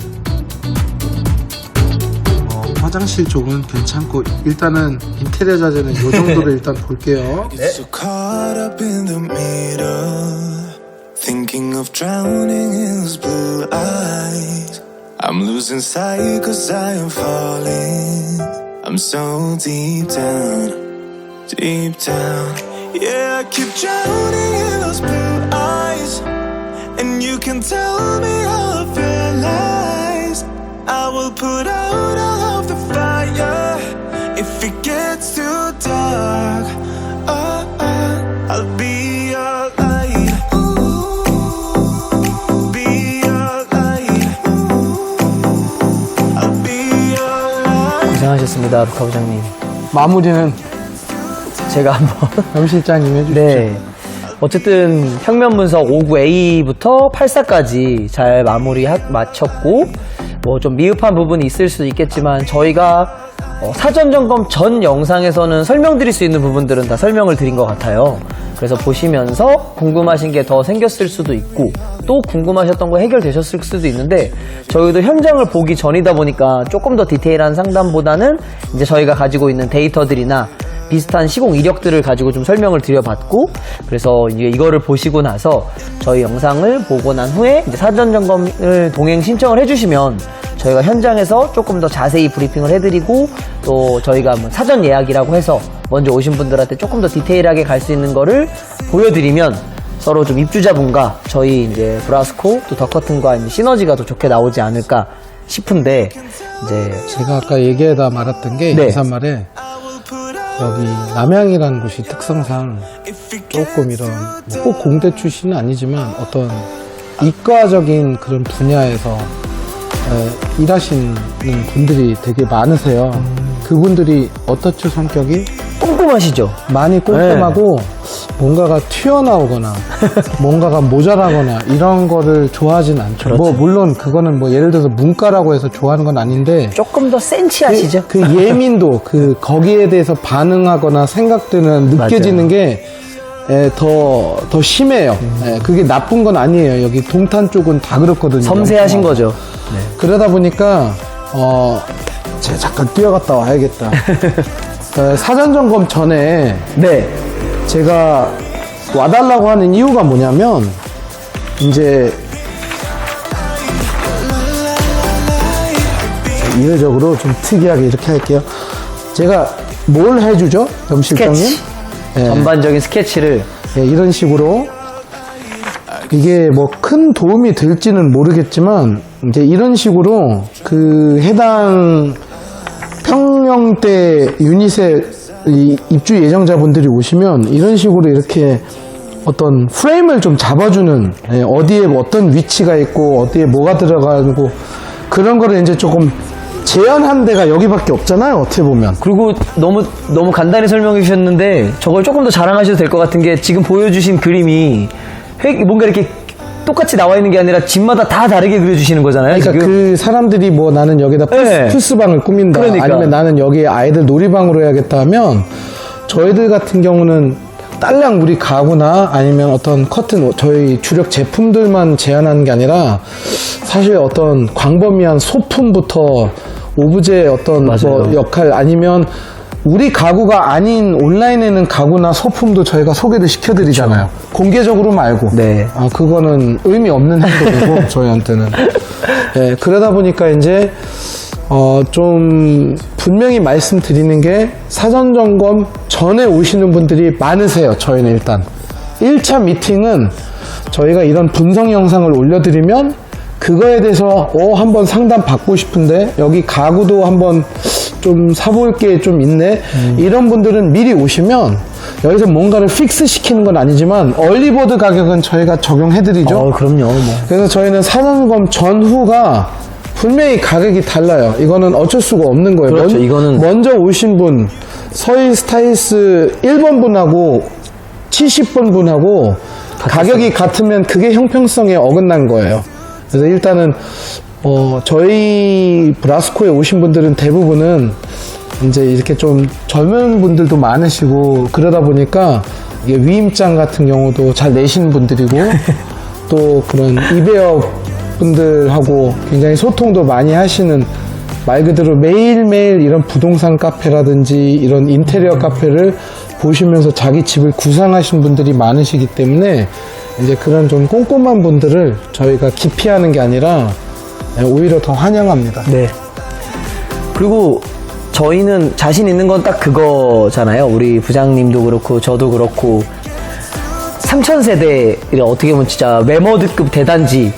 화장실 쪽은 괜찮고 일단은 인테리어 자재는 이 정도로 일단 볼게요. So caught up in the middle, thinking of drowning in his blue eyes. I'm losing sight 'cause I am falling. I'm so deep down, deep down. Yeah, I keep drowning in those blue eyes, and you can tell me all of your lies. I will put out all of the fire if it gets too dark. I'll be your light. Be your light. I'll be your light. 고생하셨습니다, 루카 부장님. 마무리는 제가 한번 염 실장님 해주시죠. 네. 어쨌든 평면 분석 59A부터 84까지 잘 마쳤고 뭐 좀 미흡한 부분이 있을 수도 있겠지만 저희가 사전 점검 전 영상에서는 설명드릴 수 있는 부분들은 다 설명을 드린 것 같아요. 그래서 보시면서 궁금하신 게 더 생겼을 수도 있고 또 궁금하셨던 거 해결되셨을 수도 있는데 저희도 현장을 보기 전이다 보니까 조금 더 디테일한 상담보다는 이제 저희가 가지고 있는 데이터들이나 비슷한 시공 이력들을 가지고 좀 설명을 드려봤고 그래서 이제 이거를 보시고 나서 저희 영상을 보고 난 후에 이제 사전 점검을 동행 신청을 해주시면 저희가 현장에서 조금 더 자세히 브리핑을 해드리고 또 저희가 뭐 사전 예약이라고 해서 먼저 오신 분들한테 조금 더 디테일하게 갈 수 있는 거를 보여드리면 서로 좀 입주자분과 저희 이제 브라스코 또 더커튼과 이제 시너지가 더 좋게 나오지 않을까 싶은데 이제 제가 아까 얘기하다 말았던 게 네. 인사말에 여기 남양이라는 곳이 특성상 조금 이런 꼭 공대 출신은 아니지만 어떤 이과적인 그런 분야에서 일하시는 분들이 되게 많으세요. 그분들이 어떻죠 성격이? 꼼꼼하시죠? 많이 꼼꼼하고 뭔가가 튀어나오거나 뭔가가 모자라거나 이런 거를 좋아하진 않죠. 그렇죠. 뭐 물론 그거는 뭐 예를 들어서 문과라고 해서 좋아하는 건 아닌데 조금 더 센치하시죠? 그 예민도 거기에 대해서 반응하거나 생각되는 느껴지는 게 더 심해요. 그게 나쁜 건 아니에요. 여기 동탄 쪽은 다 그렇거든요. 섬세하신 거죠. 그러다 보니까 제가 잠깐 뛰어갔다 와야겠다. 사전 점검 전에 네. 제가 와달라고 하는 이유가 뭐냐면 이제 이례적으로 좀 특이하게 이렇게 할게요. 제가 뭘 해주죠? 염 실장님? 스케치. 예. 전반적인 스케치를 예, 이런 식으로 이게 뭐 큰 도움이 될지는 모르겠지만 이제 이런 식으로 그 해당 평형대 유닛의 이 입주 예정자분들이 오시면 이런 식으로 이렇게 어떤 프레임을 좀 잡아주는 어디에 어떤 위치가 있고 어디에 뭐가 들어가고 그런 거를 이제 조금 제한한 데가 여기밖에 없잖아요. 어떻게 보면. 그리고 너무 간단히 설명해 주셨는데 저걸 조금 더 자랑하셔도 될 것 같은 게 지금 보여주신 그림이 뭔가 이렇게 똑같이 나와 있는 게 아니라 집마다 다 다르게 그려주시는 거잖아요. 그러니까 지금. 그 사람들이 뭐 나는 여기다 네. 풀스방을 꾸민다. 그러니까. 아니면 나는 여기에 아이들 놀이방으로 해야겠다 하면 저희들 같은 경우는 딸랑 우리 가구나 아니면 어떤 커튼 저희 주력 제품들만 제한하는 게 아니라 사실 어떤 광범위한 소품부터 오브제 어떤 맞아요. 뭐 역할 아니면 우리 가구가 아닌 온라인에는 가구나 소품도 저희가 소개를 시켜드리잖아요. 공개적으로 말고. 네. 아, 그거는 의미 없는 행동이고, 저희한테는. 네, 그러다 보니까 이제, 좀, 분명히 말씀드리는 게, 사전 점검 전에 오시는 분들이 많으세요, 저희는 일단. 1차 미팅은 저희가 이런 분석 영상을 올려드리면, 그거에 대해서, 한번 상담 받고 싶은데, 여기 가구도 한번 좀 사볼 게 좀 있네. 이런 분들은 미리 오시면, 여기서 뭔가를 픽스 시키는 건 아니지만 얼리버드 가격은 저희가 적용해드리죠. 그럼요. 뭐. 그래서 저희는 사전검 전후가 분명히 가격이 달라요. 이거는 어쩔 수가 없는 거예요. 그렇죠. 이거는 먼저 오신 분, 서희 스타일스 1번 분하고 70번 분하고 가격이 같으면 그게 형평성에 어긋난 거예요. 그래서 일단은 저희 브라스코에 오신 분들은 대부분은 이제 이렇게 좀 젊은 분들도 많으시고 그러다 보니까 이게 위임장 같은 경우도 잘 내시는 분들이고 또 그런 이베어 분들하고 굉장히 소통도 많이 하시는 말 그대로 매일매일 이런 부동산 카페라든지 이런 인테리어 카페를 보시면서 자기 집을 구상하신 분들이 많으시기 때문에 이제 그런 좀 꼼꼼한 분들을 저희가 기피하는 게 아니라 오히려 더 환영합니다. 네. 그리고 저희는 자신 있는 건 딱 그거잖아요. 우리 부장님도 그렇고 저도 그렇고 3000세대를 어떻게 보면 진짜 메머드급 대단지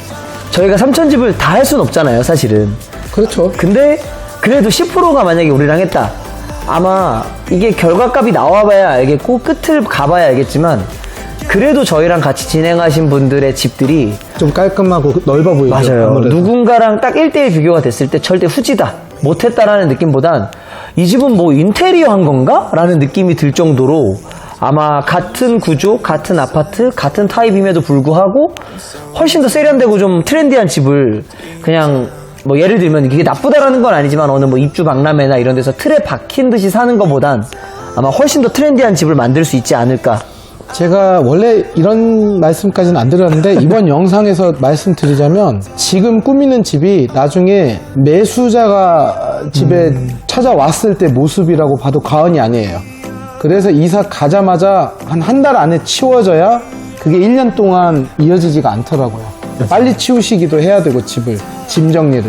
저희가 3000집을 다 할 수는 없잖아요, 사실은. 그렇죠. 근데 그래도 10%가 만약에 우리랑 했다. 아마 이게 결과값이 나와봐야 알겠고 끝을 가봐야 알겠지만 그래도 저희랑 같이 진행하신 분들의 집들이 좀 깔끔하고 넓어 보이죠. 맞아요. 아무래도. 누군가랑 딱 1대1 비교가 됐을 때 절대 후지다, 못했다라는 느낌보단 이 집은 뭐 인테리어 한 건가? 라는 느낌이 들 정도로 아마 같은 구조, 같은 아파트, 같은 타입임에도 불구하고 훨씬 더 세련되고 좀 트렌디한 집을 그냥 뭐 예를 들면 이게 나쁘다라는 건 아니지만 어느 뭐 입주 박람회나 이런 데서 틀에 박힌 듯이 사는 것보단 아마 훨씬 더 트렌디한 집을 만들 수 있지 않을까. 제가 원래 이런 말씀까지는 안 드렸는데 이번 영상에서 말씀드리자면 지금 꾸미는 집이 나중에 매수자가 집에 찾아왔을 때 모습이라고 봐도 과언이 아니에요. 그래서 이사 가자마자 한 달 안에 치워져야 그게 1년 동안 이어지지가 않더라고요. 빨리 치우시기도 해야 되고 짐 정리를.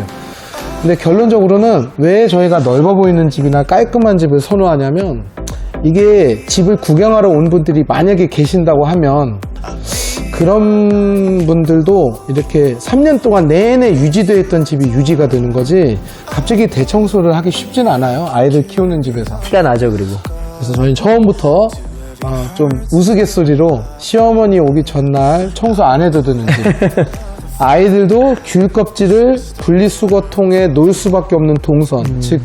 근데 결론적으로는 왜 저희가 넓어 보이는 집이나 깔끔한 집을 선호하냐면 이게 집을 구경하러 온 분들이 만약에 계신다고 하면 그런 분들도 이렇게 3년 동안 내내 유지되어 있던 집이 유지가 되는 거지 갑자기 대청소를 하기 쉽진 않아요. 아이들 키우는 집에서. 티가 나죠. 그리고 그래서 저희는 처음부터 좀 우스갯소리로 시어머니 오기 전날 청소 안 해도 되는 집. 아이들도 귤 껍질을 분리수거통에 놓을 수밖에 없는 동선. 즉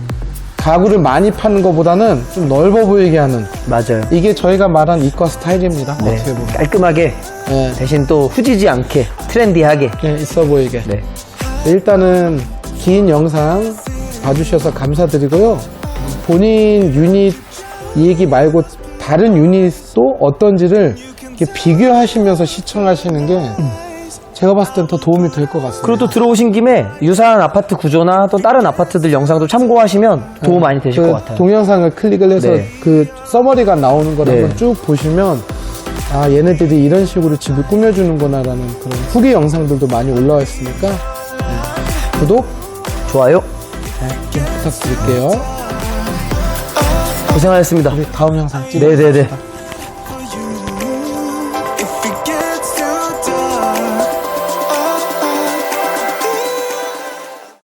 가구를 많이 파는 것보다는 좀 넓어 보이게 하는 맞아요. 이게 저희가 말한 이과 스타일입니다. 네. 어떻게 보면. 깔끔하게 네. 대신 또 후지지 않게 트렌디하게. 네, 있어 보이게. 네. 일단은 긴 영상 봐주셔서 감사드리고요. 본인 유닛 얘기 말고 다른 유닛도 어떤지를 이렇게 비교하시면서 시청하시는 게 제가 봤을 땐 더 도움이 될 것 같습니다. 그리고 또 들어오신 김에 유사한 아파트 구조나 또 다른 아파트들 영상도 참고하시면 도움 많이 되실 것 같아요. 동영상을 클릭을 해서 네. 그 서머리가 나오는 걸 네. 한번 쭉 보시면 아 얘네들이 이런 식으로 집을 꾸며주는구나라는 그런 후기 영상들도 많이 올라와 있으니까 구독 좋아요. 좀 부탁드릴게요. 고생하셨습니다. 우리 다음 영상 찍어. 네네네. If it gets too dark.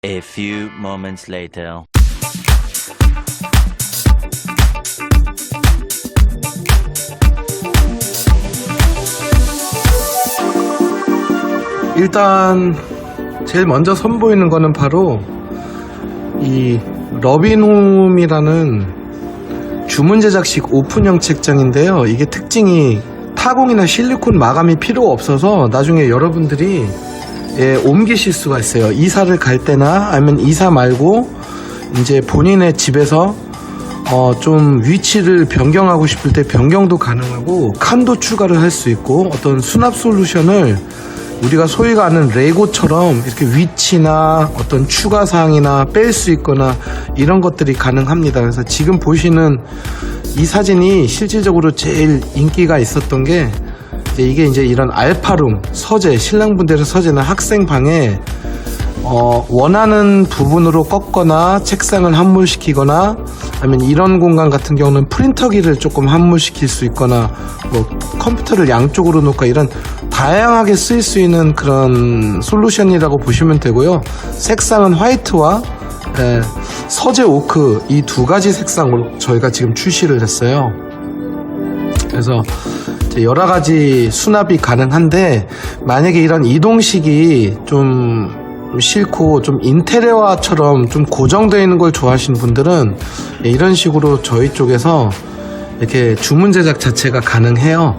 A few moments later. 일단 제일 먼저 선보이는 거는 바로 이 러빈홈이라는 주문 제작식 오픈형 책장인데요. 이게 특징이 타공이나 실리콘 마감이 필요 없어서 나중에 여러분들이 옮기실 수가 있어요. 이사를 갈 때나 아니면 이사 말고 이제 본인의 집에서 좀 위치를 변경하고 싶을 때 변경도 가능하고 칸도 추가를 할 수 있고 어떤 수납 솔루션을 우리가 소위가 아는 레고처럼 이렇게 위치나 어떤 추가 사항이나 뺄 수 있거나 이런 것들이 가능합니다. 그래서 지금 보시는 이 사진이 실질적으로 제일 인기가 있었던 게 이게 이제 이런 알파룸 서재, 신랑분들의 서재나 학생방에 원하는 부분으로 꺾거나 책상을 함몰시키거나 아니면 이런 공간 같은 경우는 프린터기를 조금 함몰시킬 수 있거나 뭐 컴퓨터를 양쪽으로 놓고 이런 다양하게 쓰일 수 있는 그런 솔루션이라고 보시면 되고요. 색상은 화이트와 서재 오크 이 두 가지 색상으로 저희가 지금 출시를 했어요. 그래서 여러 가지 수납이 가능한데 만약에 이런 이동식이 좀 싫고 좀 인테리어처럼 좀 고정되어 있는 걸 좋아하시는 분들은 이런 식으로 저희 쪽에서 이렇게 주문 제작 자체가 가능해요.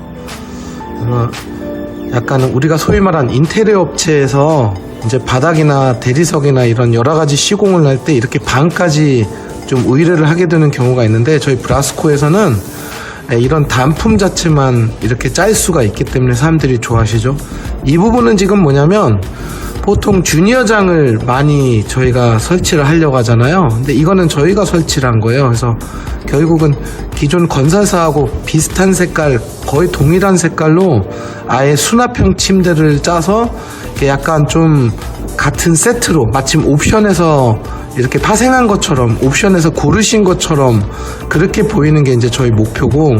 약간 우리가 소위 말한 인테리어 업체에서 이제 바닥이나 대리석이나 이런 여러 가지 시공을 할 때 이렇게 방까지 좀 의뢰를 하게 되는 경우가 있는데 저희 브라스코에서는 이런 단품 자체만 이렇게 짤 수가 있기 때문에 사람들이 좋아하시죠. 이 부분은 지금 뭐냐면 보통 주니어장을 많이 저희가 설치를 하려고 하잖아요. 근데 이거는 저희가 설치를 한 거예요. 그래서 결국은 기존 건설사하고 비슷한 색깔, 거의 동일한 색깔로 아예 수납형 침대를 짜서 약간 좀 같은 세트로 마침 옵션에서 이렇게 파생한 것처럼 옵션에서 고르신 것처럼 그렇게 보이는 게 이제 저희 목표고,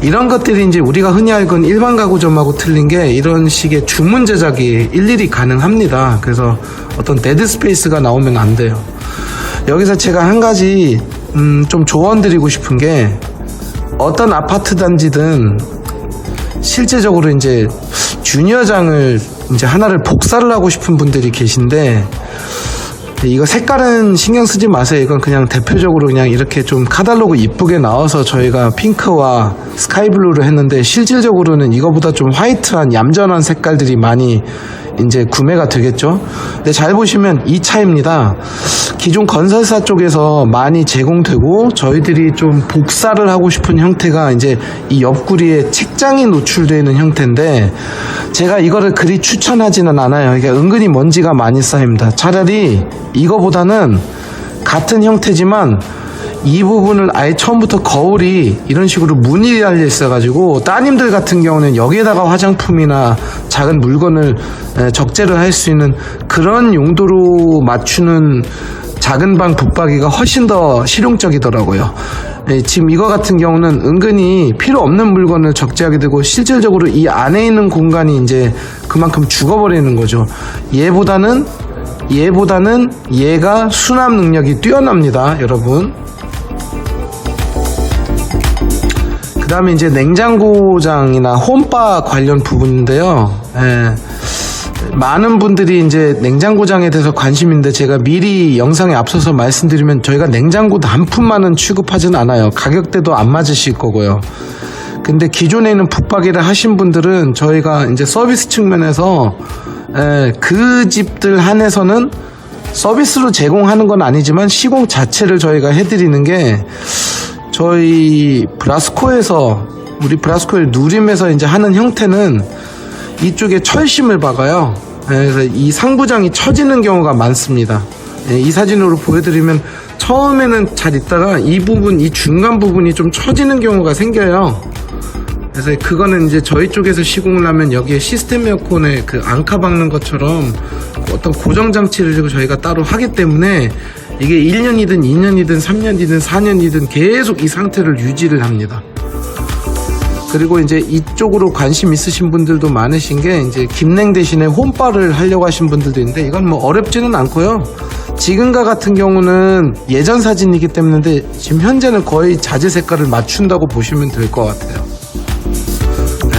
이런 것들이 이제 우리가 흔히 알건 일반 가구점하고 틀린 게 이런 식의 주문 제작이 일일이 가능합니다. 그래서 어떤 데드 스페이스가 나오면 안 돼요. 여기서 제가 한 가지 좀 조언 드리고 싶은 게, 어떤 아파트 단지든 실제적으로 이제 주니어장을 이제 하나를 복사를 하고 싶은 분들이 계신데, 이거 색깔은 신경 쓰지 마세요. 이건 그냥 대표적으로 그냥 이렇게 좀 카탈로그 이쁘게 나와서 저희가 핑크와 스카이블루를 했는데, 실질적으로는 이거보다 좀 화이트한 얌전한 색깔들이 많이 이제 구매가 되겠죠. 근데 잘 보시면 이 차이입니다. 기존 건설사 쪽에서 많이 제공되고 저희들이 좀 복사를 하고 싶은 형태가 이제 이 옆구리에 책장이 노출되어 있는 형태인데, 제가 이거를 그리 추천하지는 않아요. 이게 은근히 먼지가 많이 쌓입니다. 차라리 이거보다는 같은 형태지만 이 부분을 아예 처음부터 거울이 이런 식으로 무늬 달려 있어가지고 따님들 같은 경우는 여기에다가 화장품이나 작은 물건을 적재를 할 수 있는 그런 용도로 맞추는 작은 방 붙박이가 훨씬 더 실용적이더라고요. 지금 이거 같은 경우는 은근히 필요 없는 물건을 적재하게 되고 실질적으로 이 안에 있는 공간이 이제 그만큼 죽어버리는 거죠. 얘보다는 얘가 수납 능력이 뛰어납니다, 여러분. 그 다음에 이제 냉장고장이나 홈바 관련 부분인데요. 많은 분들이 이제 냉장고장에 대해서 관심인데, 제가 미리 영상에 앞서서 말씀드리면 저희가 냉장고 단품만은 취급하진 않아요. 가격대도 안 맞으실 거고요. 근데 기존에 있는 붙박이를 하신 분들은 저희가 이제 서비스 측면에서 그 집들 한해서는 서비스로 제공하는 건 아니지만 시공 자체를 저희가 해드리는 게, 저희 브라스코에서 우리 브라스코의 누림에서 이제 하는 형태는 이쪽에 철심을 박아요. 그래서 이 상부장이 처지는 경우가 많습니다. 이 사진으로 보여드리면 처음에는 잘 있다가 이 부분, 이 중간 부분이 좀 처지는 경우가 생겨요. 그래서 그거는 이제 저희 쪽에서 시공을 하면 여기에 시스템 에어컨에 그 앙카 박는 것처럼 어떤 고정 장치를 저희가 따로 하기 때문에 이게 1년이든 2년이든 3년이든 4년이든 계속 이 상태를 유지를 합니다. 그리고 이제 이쪽으로 관심 있으신 분들도 많으신 게, 이제 김냉 대신에 홈바를 하려고 하신 분들도 있는데, 이건 뭐 어렵지는 않고요. 지금과 같은 경우는 예전 사진이기 때문에 지금 현재는 거의 자재 색깔을 맞춘다고 보시면 될 것 같아요.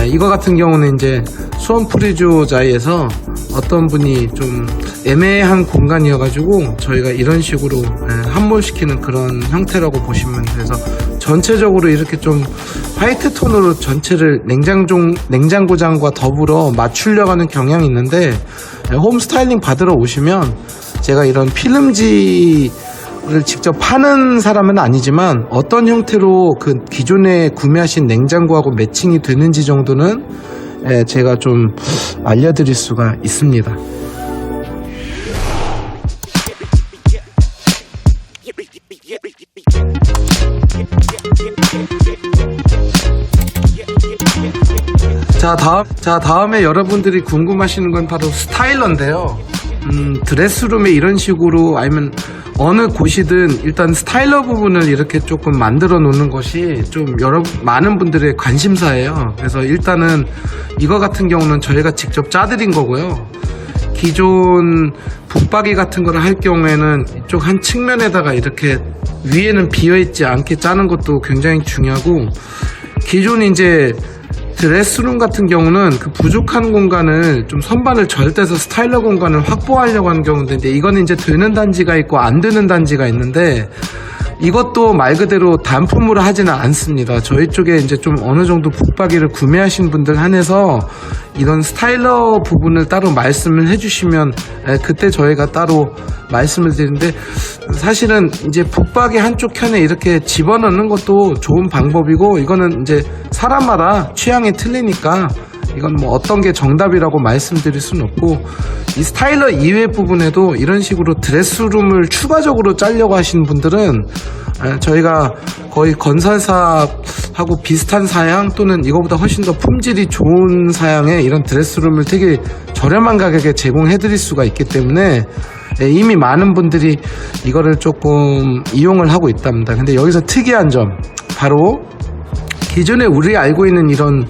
이거 같은 경우는 이제 수원 프리조자이에서 어떤 분이 좀 애매한 공간이어가지고 저희가 이런 식으로 함몰시키는 그런 형태라고 보시면 돼서 전체적으로 이렇게 좀 화이트 톤으로 전체를 냉장고장과 더불어 맞추려고 하는 경향이 있는데 홈 스타일링 받으러 오시면 제가 이런 필름지를 직접 파는 사람은 아니지만 어떤 형태로 그 기존에 구매하신 냉장고하고 매칭이 되는지 정도는 제가 좀 알려드릴 수가 있습니다. 자, 다음에 여러분들이 궁금하시는 건 바로 스타일러인데요. 드레스룸에 이런 식으로 아니면 어느 곳이든 일단 스타일러 부분을 이렇게 조금 만들어 놓는 것이 좀 많은 분들의 관심사예요. 그래서 일단은 이거 같은 경우는 저희가 직접 짜드린 거고요. 기존 붙박이 같은 거를 할 경우에는 이쪽 한 측면에다가 이렇게 위에는 비어있지 않게 짜는 것도 굉장히 중요하고, 기존 이제 드레스룸 같은 경우는 그 부족한 공간을 좀 선반을 절대서 스타일러 공간을 확보하려고 하는 경우인데, 이거는 이제 되는 단지가 있고 안 되는 단지가 있는데, 이것도 말 그대로 단품으로 하지는 않습니다. 저희 쪽에 이제 좀 어느 정도 붙박이를 구매하신 분들 한해서 이런 스타일러 부분을 따로 말씀을 해주시면 그때 저희가 따로 말씀을 드리는데, 사실은 이제 붙박이 한쪽 켠에 이렇게 집어넣는 것도 좋은 방법이고, 이거는 이제 사람마다 취향이 틀리니까 이건 뭐 어떤 게 정답이라고 말씀드릴 수는 없고, 이 스타일러 이외 부분에도 이런 식으로 드레스룸을 추가적으로 짜려고 하시는 분들은 저희가 거의 건설사하고 비슷한 사양 또는 이거보다 훨씬 더 품질이 좋은 사양의 이런 드레스룸을 되게 저렴한 가격에 제공해 드릴 수가 있기 때문에 이미 많은 분들이 이거를 조금 이용을 하고 있답니다. 근데 여기서 특이한 점, 바로 기존에 우리 알고 있는 이런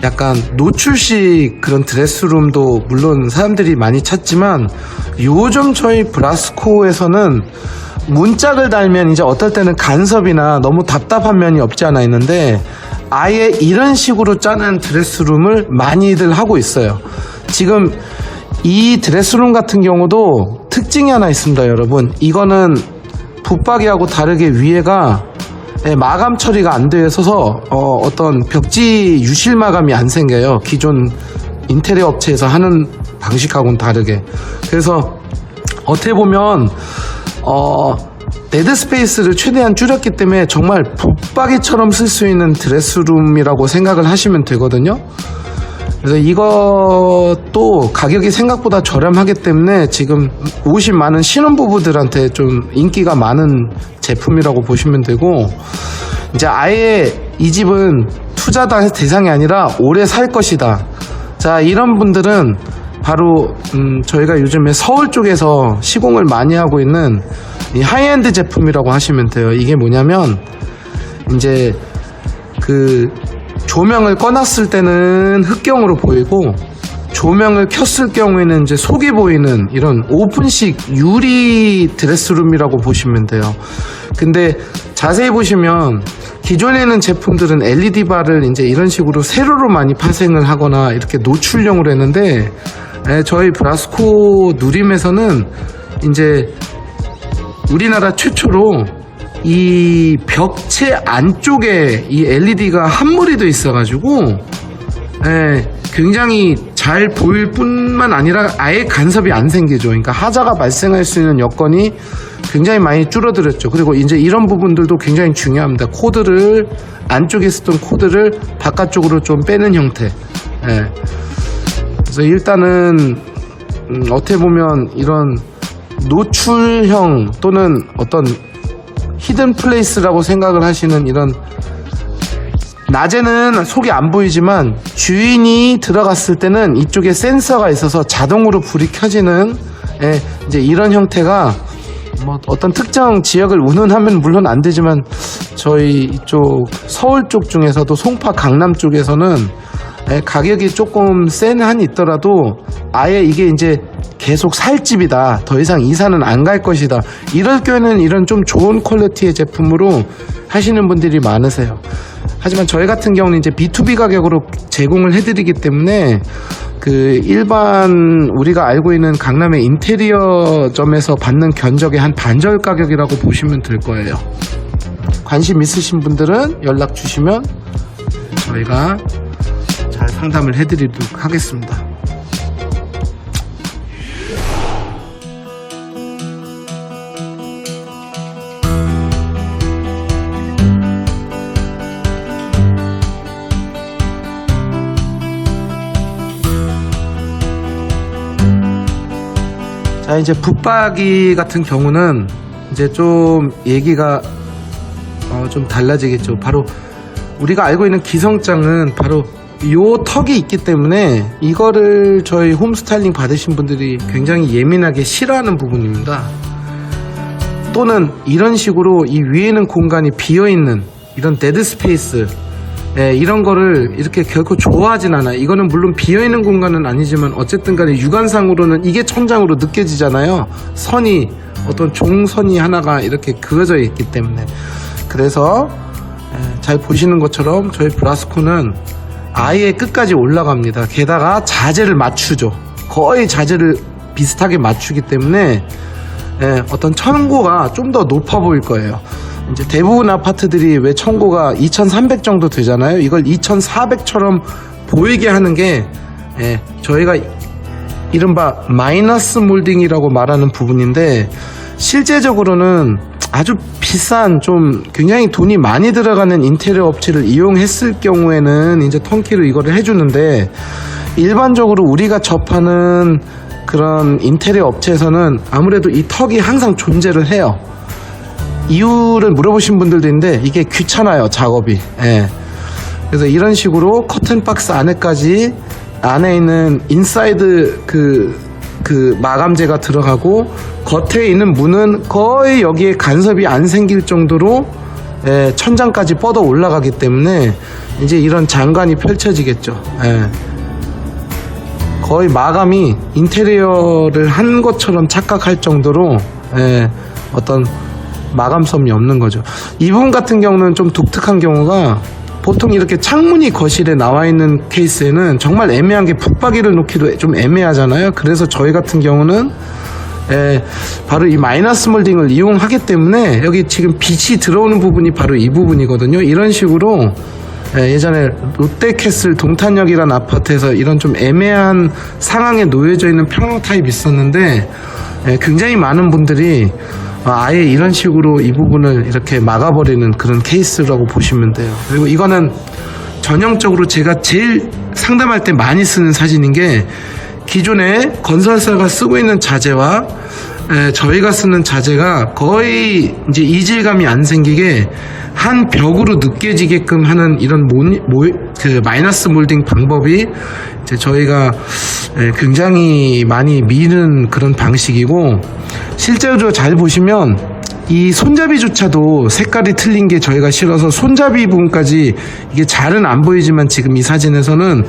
약간 노출식 그런 드레스룸도 물론 사람들이 많이 찾지만, 요즘 저희 브라스코에서는 문짝을 달면 이제 어떨 때는 간섭이나 너무 답답한 면이 없지 않아 있는데, 아예 이런 식으로 짜는 드레스룸을 많이들 하고 있어요. 지금 이 드레스룸 같은 경우도 특징이 하나 있습니다, 여러분. 이거는 붙박이하고 다르게 위에가 마감 처리가 안 되어 있어서 어떤 벽지 유실 마감이 안 생겨요. 기존 인테리어 업체에서 하는 방식하고는 다르게. 그래서 어떻게 보면 데드 스페이스를 최대한 줄였기 때문에 정말 붙박이처럼 쓸 수 있는 드레스룸이라고 생각을 하시면 되거든요. 그래서 이것도 가격이 생각보다 저렴하기 때문에 지금 오신 많은 신혼부부들한테 좀 인기가 많은 제품이라고 보시면 되고, 이제 아예 이 집은 투자 대상이 아니라 오래 살 것이다. 자, 이런 분들은 바로 저희가 요즘에 서울 쪽에서 시공을 많이 하고 있는 이 하이엔드 제품이라고 하시면 돼요. 이게 뭐냐면 이제 그 조명을 꺼놨을 때는 흑경으로 보이고, 조명을 켰을 경우에는 이제 속이 보이는 이런 오픈식 유리 드레스룸이라고 보시면 돼요. 근데 자세히 보시면 기존에는 제품들은 LED 바를 이제 이런 식으로 세로로 많이 파생을 하거나 이렇게 노출형으로 했는데, 저희 브라스코 누림에서는 이제 우리나라 최초로 이 벽체 안쪽에 이 LED가 함몰이 돼 있어가지고 굉장히 잘 보일 뿐만 아니라 아예 간섭이 안 생기죠. 그러니까 하자가 발생할 수 있는 여건이 굉장히 많이 줄어들었죠. 그리고 이제 이런 부분들도 굉장히 중요합니다. 코드를 안쪽에 쓰던 코드를 바깥쪽으로 좀 빼는 형태. 그래서 일단은 어떻게 보면 이런 노출형 또는 어떤 히든 플레이스라고 생각을 하시는, 이런 낮에는 속이 안 보이지만 주인이 들어갔을 때는 이쪽에 센서가 있어서 자동으로 불이 켜지는 이제 이런 형태가 뭐 어떤 특정 지역을 운운하면 물론 안 되지만 저희 이쪽 서울 쪽 중에서도 송파 강남 쪽에서는 가격이 조금 센 한이 있더라도 아예 이게 이제 계속 살 집이다, 더 이상 이사는 안 갈 것이다, 이럴 경우에는 이런 좀 좋은 퀄리티의 제품으로 하시는 분들이 많으세요. 하지만 저희 같은 경우는 이제 B2B 가격으로 제공을 해드리기 때문에 그 일반 우리가 알고 있는 강남의 인테리어점에서 받는 견적의 한 반절 가격이라고 보시면 될 거예요. 관심 있으신 분들은 연락 주시면 저희가 잘 상담을 해드리도록 하겠습니다. 자, 이제 붙박이 같은 경우는 이제 좀 얘기가 좀 달라지겠죠. 바로 우리가 알고 있는 기성장은 바로 요 턱이 있기 때문에 이거를 저희 홈스타일링 받으신 분들이 굉장히 예민하게 싫어하는 부분입니다. 또는 이런 식으로 이 위에는 공간이 비어있는 이런 데드 스페이스, 이런 거를 이렇게 결코 좋아하진 않아요. 이거는 물론 비어있는 공간은 아니지만 어쨌든 간에 육안상으로는 이게 천장으로 느껴지잖아요. 선이, 어떤 종선이 하나가 이렇게 그어져 있기 때문에. 그래서 잘 보시는 것처럼 저희 브라스코는 아예 끝까지 올라갑니다. 게다가 자재를 맞추죠. 거의 자재를 비슷하게 맞추기 때문에 어떤 천고가 좀 더 높아 보일 거예요. 이제 대부분 아파트들이 왜 천고가 2300 정도 되잖아요. 이걸 2400처럼 보이게 하는 게 저희가 이른바 마이너스 몰딩이라고 말하는 부분인데, 실제적으로는 아주 비싼, 좀 굉장히 돈이 많이 들어가는 인테리어 업체를 이용했을 경우에는 이제 턴키로 이거를 해주는데, 일반적으로 우리가 접하는 그런 인테리어 업체에서는 아무래도 이 턱이 항상 존재를 해요. 이유를 물어보신 분들도 있는데 이게 귀찮아요, 작업이. 그래서 이런 식으로 커튼 박스 안에까지, 안에 있는 인사이드 그 마감재가 들어가고, 겉에 있는 문은 거의 여기에 간섭이 안 생길 정도로 천장까지 뻗어 올라가기 때문에 이제 이런 장관이 펼쳐지겠죠. 거의 마감이 인테리어를 한 것처럼 착각할 정도로 어떤 마감섬이 없는 거죠. 이 부분 같은 경우는 좀 독특한 경우가, 보통 이렇게 창문이 거실에 나와 있는 케이스에는 정말 애매한 게 붙박이를 놓기도 좀 애매하잖아요. 그래서 저희 같은 경우는 바로 이 마이너스 몰딩을 이용하기 때문에 여기 지금 빛이 들어오는 부분이 바로 이 부분이거든요. 이런 식으로 예전에 롯데캐슬 동탄역이라는 아파트에서 이런 좀 애매한 상황에 놓여져 있는 평형 타입이 있었는데, 굉장히 많은 분들이 아예 이런 식으로 이 부분을 이렇게 막아버리는 그런 케이스라고 보시면 돼요. 그리고 이거는 전형적으로 제가 제일 상담할 때 많이 쓰는 사진인 게, 기존에 건설사가 쓰고 있는 자재와 저희가 쓰는 자재가 거의 이제 이질감이 안 생기게 한 벽으로 느껴지게끔 하는 이런 그 마이너스 몰딩 방법이 이제 저희가 굉장히 많이 미는 그런 방식이고, 실제로 잘 보시면 이 손잡이조차도 색깔이 틀린 게 저희가 싫어서 손잡이 부분까지, 이게 잘은 안 보이지만 지금 이 사진에서는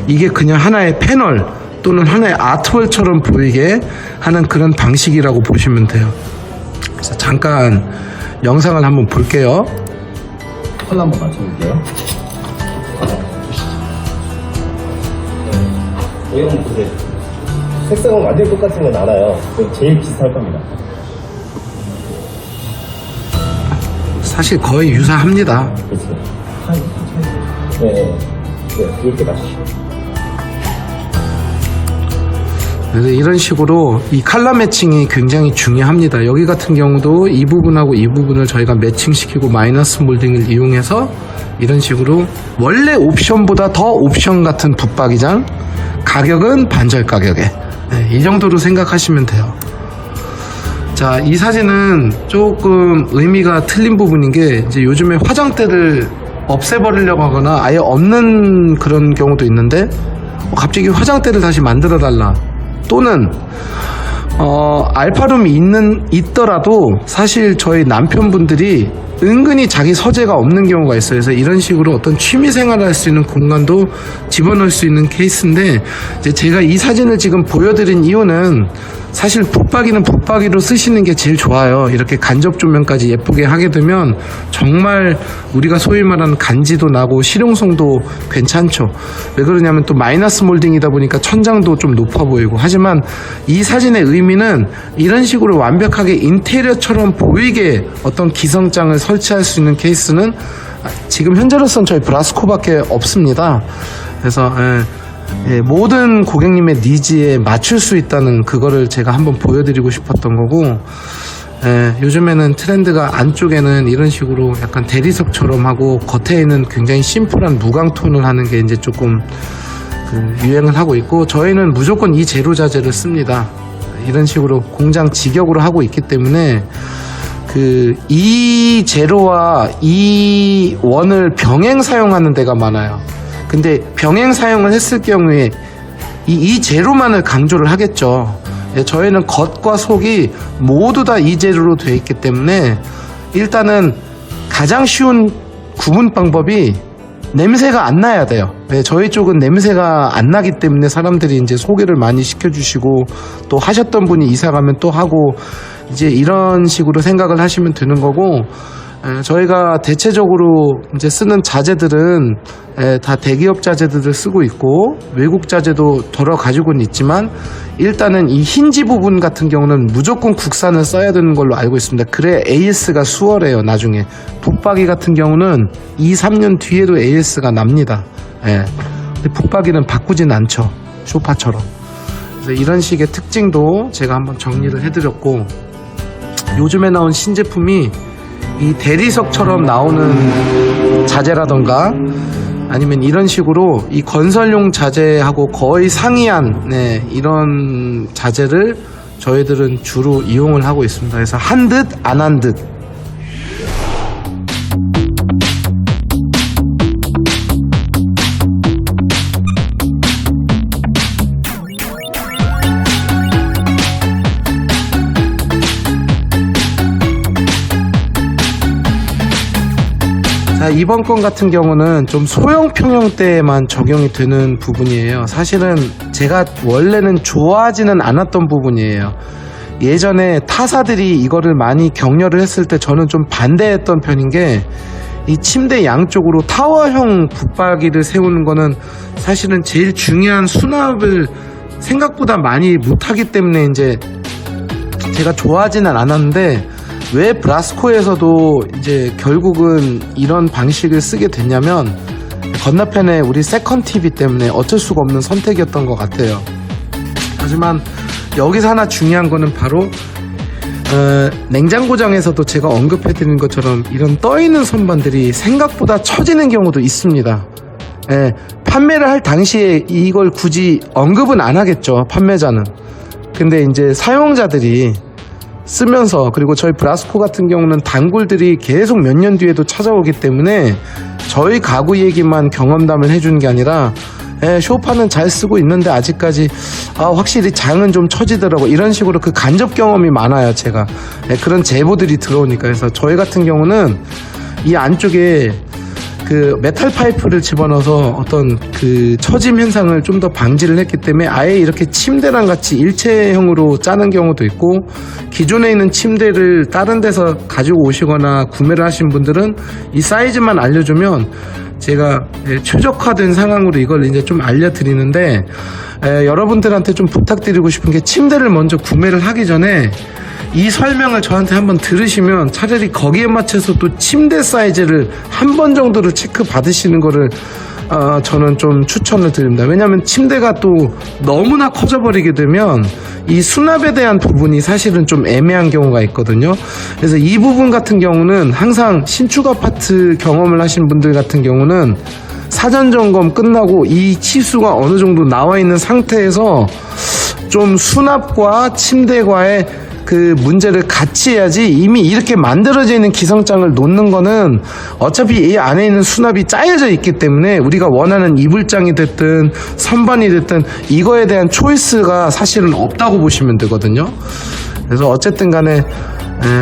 이게 그냥 하나의 패널 또는 하나의 아트월처럼 보이게 하는 그런 방식이라고 보시면 돼요. 그래서 잠깐 영상을 한번 볼게요. 컬러 한번 맞춰볼게요. 여기 한번 보세요. 색상은 완전 똑같은 건 알아요. 제일 비슷할 겁니다. 사실 거의 유사합니다. 그렇죠. 네, 이렇게 맞추시죠. 그래서 이런 식으로 이 컬러 매칭이 굉장히 중요합니다. 여기 같은 경우도 이 부분하고 이 부분을 저희가 매칭시키고 마이너스 몰딩을 이용해서 이런 식으로, 원래 옵션보다 더 옵션 같은 붙박이장, 가격은 반절 가격에, 이 정도로 생각하시면 돼요. 자, 이 사진은 조금 의미가 틀린 부분인 게, 이제 요즘에 화장대를 없애버리려고 하거나 아예 없는 그런 경우도 있는데, 갑자기 화장대를 다시 만들어 달라, 또는 알파룸이 있더라도 사실 저희 남편분들이 은근히 자기 서재가 없는 경우가 있어요. 그래서 이런 식으로 어떤 취미 생활을 할 수 있는 공간도 집어넣을 수 있는 케이스인데, 이제 제가 이 사진을 지금 보여드린 이유는 사실 붙박이는 붙박이로 쓰시는 게 제일 좋아요. 이렇게 간접 조명까지 예쁘게 하게 되면 정말 우리가 소위 말하는 간지도 나고 실용성도 괜찮죠. 왜 그러냐면 또 마이너스 몰딩이다 보니까 천장도 좀 높아 보이고. 하지만 이 사진의 의미는 이런 식으로 완벽하게 인테리어처럼 보이게 어떤 기성장을 설치할 수 있는 케이스는 지금 현재로서는 저희 브라스코밖에 없습니다. 그래서 모든 고객님의 니즈에 맞출 수 있다는 그거를 제가 한번 보여드리고 싶었던 거고, 요즘에는 트렌드가 안쪽에는 이런 식으로 약간 대리석처럼 하고 겉에는 굉장히 심플한 무광톤을 하는 게 이제 조금 유행을 하고 있고, 저희는 무조건 이 제로 자재를 씁니다. 이런 식으로 공장 직역으로 하고 있기 때문에 이 제로와 이 원을 병행 사용하는 데가 많아요. 근데 병행 사용을 했을 경우에 이 제로만을 강조를 하겠죠. 저희는 겉과 속이 모두 다 이 제로로 되어 있기 때문에 일단은 가장 쉬운 구분 방법이 냄새가 안 나야 돼요. 저희 쪽은 냄새가 안 나기 때문에 사람들이 이제 소개를 많이 시켜주시고, 또 하셨던 분이 이사 가면 또 하고, 이제 이런 식으로 생각을 하시면 되는 거고, 저희가 대체적으로 이제 쓰는 자재들은 다 대기업 자재들을 쓰고 있고, 외국 자재도 덜어 가지고는 있지만, 일단은 이 힌지 부분 같은 경우는 무조건 국산을 써야 되는 걸로 알고 있습니다. 그래 AS가 수월해요. 나중에 붙박이 같은 경우는 2, 3년 뒤에도 AS가 납니다. 근데 붙박이는 바꾸진 않죠. 쇼파처럼. 그래서 이런 식의 특징도 제가 한번 정리를 해드렸고, 요즘에 나온 신제품이 이 대리석처럼 나오는 자재라던가, 아니면 이런 식으로 이 건설용 자재하고 거의 상이한 이런 자재를 저희들은 주로 이용을 하고 있습니다. 그래서 한 듯 안 한 듯. 자, 이번 건 같은 경우는 좀 소형 평형대에만 적용이 되는 부분이에요. 사실은 제가 원래는 좋아하지는 않았던 부분이에요. 예전에 타사들이 이거를 많이 격려를 했을 때 저는 좀 반대했던 편인 게, 이 침대 양쪽으로 타워형 붙박이를 세우는 거는 사실은 제일 중요한 수납을 생각보다 많이 못하기 때문에 이제 제가 좋아하지는 않았는데, 왜 브라스코에서도 이제 결국은 이런 방식을 쓰게 됐냐면, 건너편에 우리 세컨 TV 때문에 어쩔 수가 없는 선택이었던 것 같아요. 하지만 여기서 하나 중요한 거는 바로 냉장고장에서도 제가 언급해드린 것처럼 이런 떠있는 선반들이 생각보다 처지는 경우도 있습니다. 판매를 할 당시에 이걸 굳이 언급은 안 하겠죠, 판매자는. 근데 이제 사용자들이 쓰면서, 그리고 저희 브라스코 같은 경우는 단골들이 계속 몇 년 뒤에도 찾아오기 때문에 저희 가구 얘기만 경험담을 해주는 게 아니라, 쇼파는 잘 쓰고 있는데 아직까지 확실히 장은 좀 처지더라고, 이런 식으로 그 간접 경험이 많아요. 제가 그런 제보들이 들어오니까. 그래서 저희 같은 경우는 이 안쪽에 그 메탈 파이프를 집어넣어서 어떤 그 처짐 현상을 좀 더 방지를 했기 때문에 아예 이렇게 침대랑 같이 일체형으로 짜는 경우도 있고, 기존에 있는 침대를 다른 데서 가지고 오시거나 구매를 하신 분들은 이 사이즈만 알려주면 제가 최적화된 상황으로 이걸 이제 좀 알려드리는데, 여러분들한테 좀 부탁드리고 싶은 게, 침대를 먼저 구매를 하기 전에 이 설명을 저한테 한번 들으시면 차라리 거기에 맞춰서 또 침대 사이즈를 한 번 정도를 체크 받으시는 거를 저는 좀 추천을 드립니다. 왜냐하면 침대가 또 너무나 커져버리게 되면 이 수납에 대한 부분이 사실은 좀 애매한 경우가 있거든요. 그래서 이 부분 같은 경우는 항상 신축 아파트 경험을 하신 분들 같은 경우는 사전 점검 끝나고 이 치수가 어느 정도 나와 있는 상태에서 좀 수납과 침대과의 그 문제를 같이 해야지, 이미 이렇게 만들어져 있는 기성장을 놓는 거는 어차피 이 안에 있는 수납이 짜여져 있기 때문에 우리가 원하는 이불장이 됐든 선반이 됐든 이거에 대한 초이스가 사실은 없다고 보시면 되거든요. 그래서 어쨌든 간에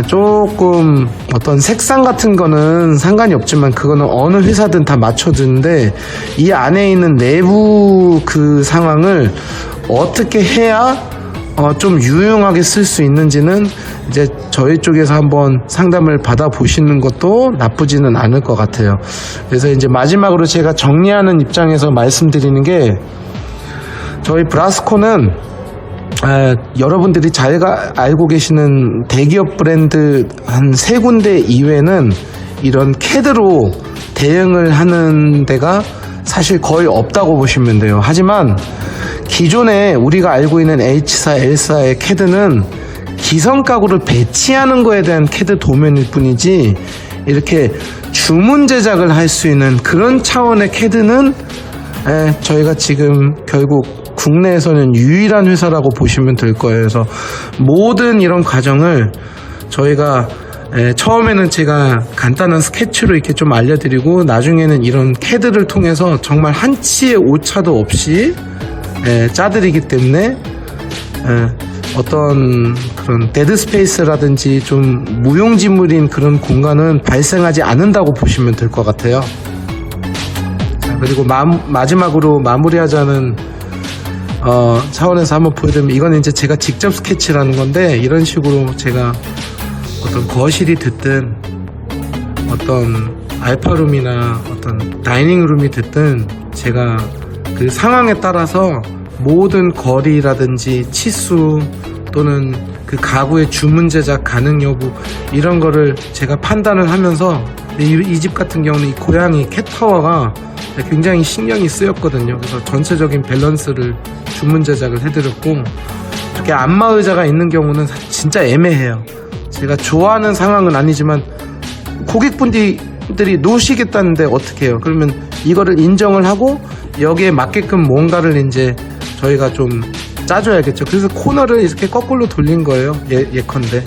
조금 어떤 색상 같은 거는 상관이 없지만 그거는 어느 회사든 다 맞춰주는데 이 안에 있는 내부 그 상황을 어떻게 해야 좀 유용하게 쓸 수 있는지는 이제 저희 쪽에서 한번 상담을 받아보시는 것도 나쁘지는 않을 것 같아요. 그래서 이제 마지막으로 제가 정리하는 입장에서 말씀드리는 게 저희 브라스코는 여러분들이 잘 알고 계시는 대기업 브랜드 한 3군데 이외에는 이런 캐드로 대응을 하는 데가 사실 거의 없다고 보시면 돼요. 하지만 기존에 우리가 알고 있는 H사, L사의 캐드는 기성 가구를 배치하는 거에 대한 캐드 도면일 뿐이지 이렇게 주문 제작을 할 수 있는 그런 차원의 캐드는 저희가 지금 결국 국내에서는 유일한 회사라고 보시면 될 거예요. 그래서 모든 이런 과정을 저희가 처음에는 제가 간단한 스케치로 이렇게 좀 알려드리고 나중에는 이런 캐드를 통해서 정말 한치의 오차도 없이 짜드리기 때문에 어떤 그런 데드 스페이스라든지 좀 무용지물인 그런 공간은 발생하지 않는다고 보시면 될 것 같아요. 자, 그리고 마지막으로 마무리하자는 차원에서 한번 보여드리면 이건 이제 제가 직접 스케치라는 건데 이런 식으로 제가 어떤 거실이 됐든 어떤 알파룸이나 어떤 다이닝룸이 됐든 제가 그 상황에 따라서 모든 거리라든지 치수 또는 그 가구의 주문 제작 가능 여부 이런 거를 제가 판단을 하면서 이 집 같은 경우는 이 고양이 캣타워가 굉장히 신경이 쓰였거든요. 그래서 전체적인 밸런스를 주문 제작을 해드렸고 이렇게 안마 의자가 있는 경우는 진짜 애매해요. 제가 좋아하는 상황은 아니지만 고객분들이 놓으시겠다는데 어떻게 해요? 그러면 이거를 인정을 하고 여기에 맞게끔 뭔가를 이제 저희가 좀 짜줘야겠죠. 그래서 코너를 이렇게 거꾸로 돌린 거예요. 예컨대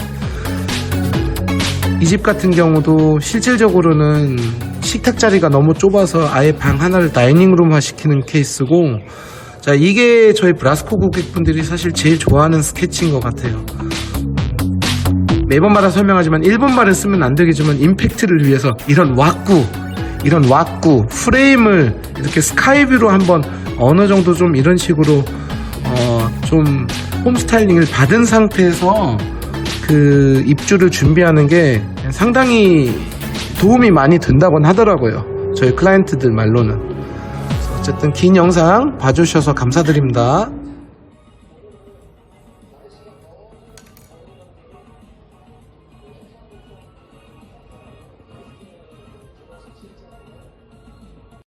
이 집 같은 경우도 실질적으로는 식탁 자리가 너무 좁아서 아예 방 하나를 다이닝룸화 시키는 케이스고, 자, 이게 저희 브라스코 고객분들이 사실 제일 좋아하는 스케치인 것 같아요. 매번마다 설명하지만 일본말을 쓰면 안 되겠지만 임팩트를 위해서 이런 왁구 프레임을 이렇게 스카이뷰로 한번 어느 정도 좀 이런 식으로 좀 홈스타일링을 받은 상태에서 그 입주를 준비하는 게 상당히 도움이 많이 된다곤 하더라고요. 저희 클라이언트들 말로는. 어쨌든 긴 영상 봐주셔서 감사드립니다.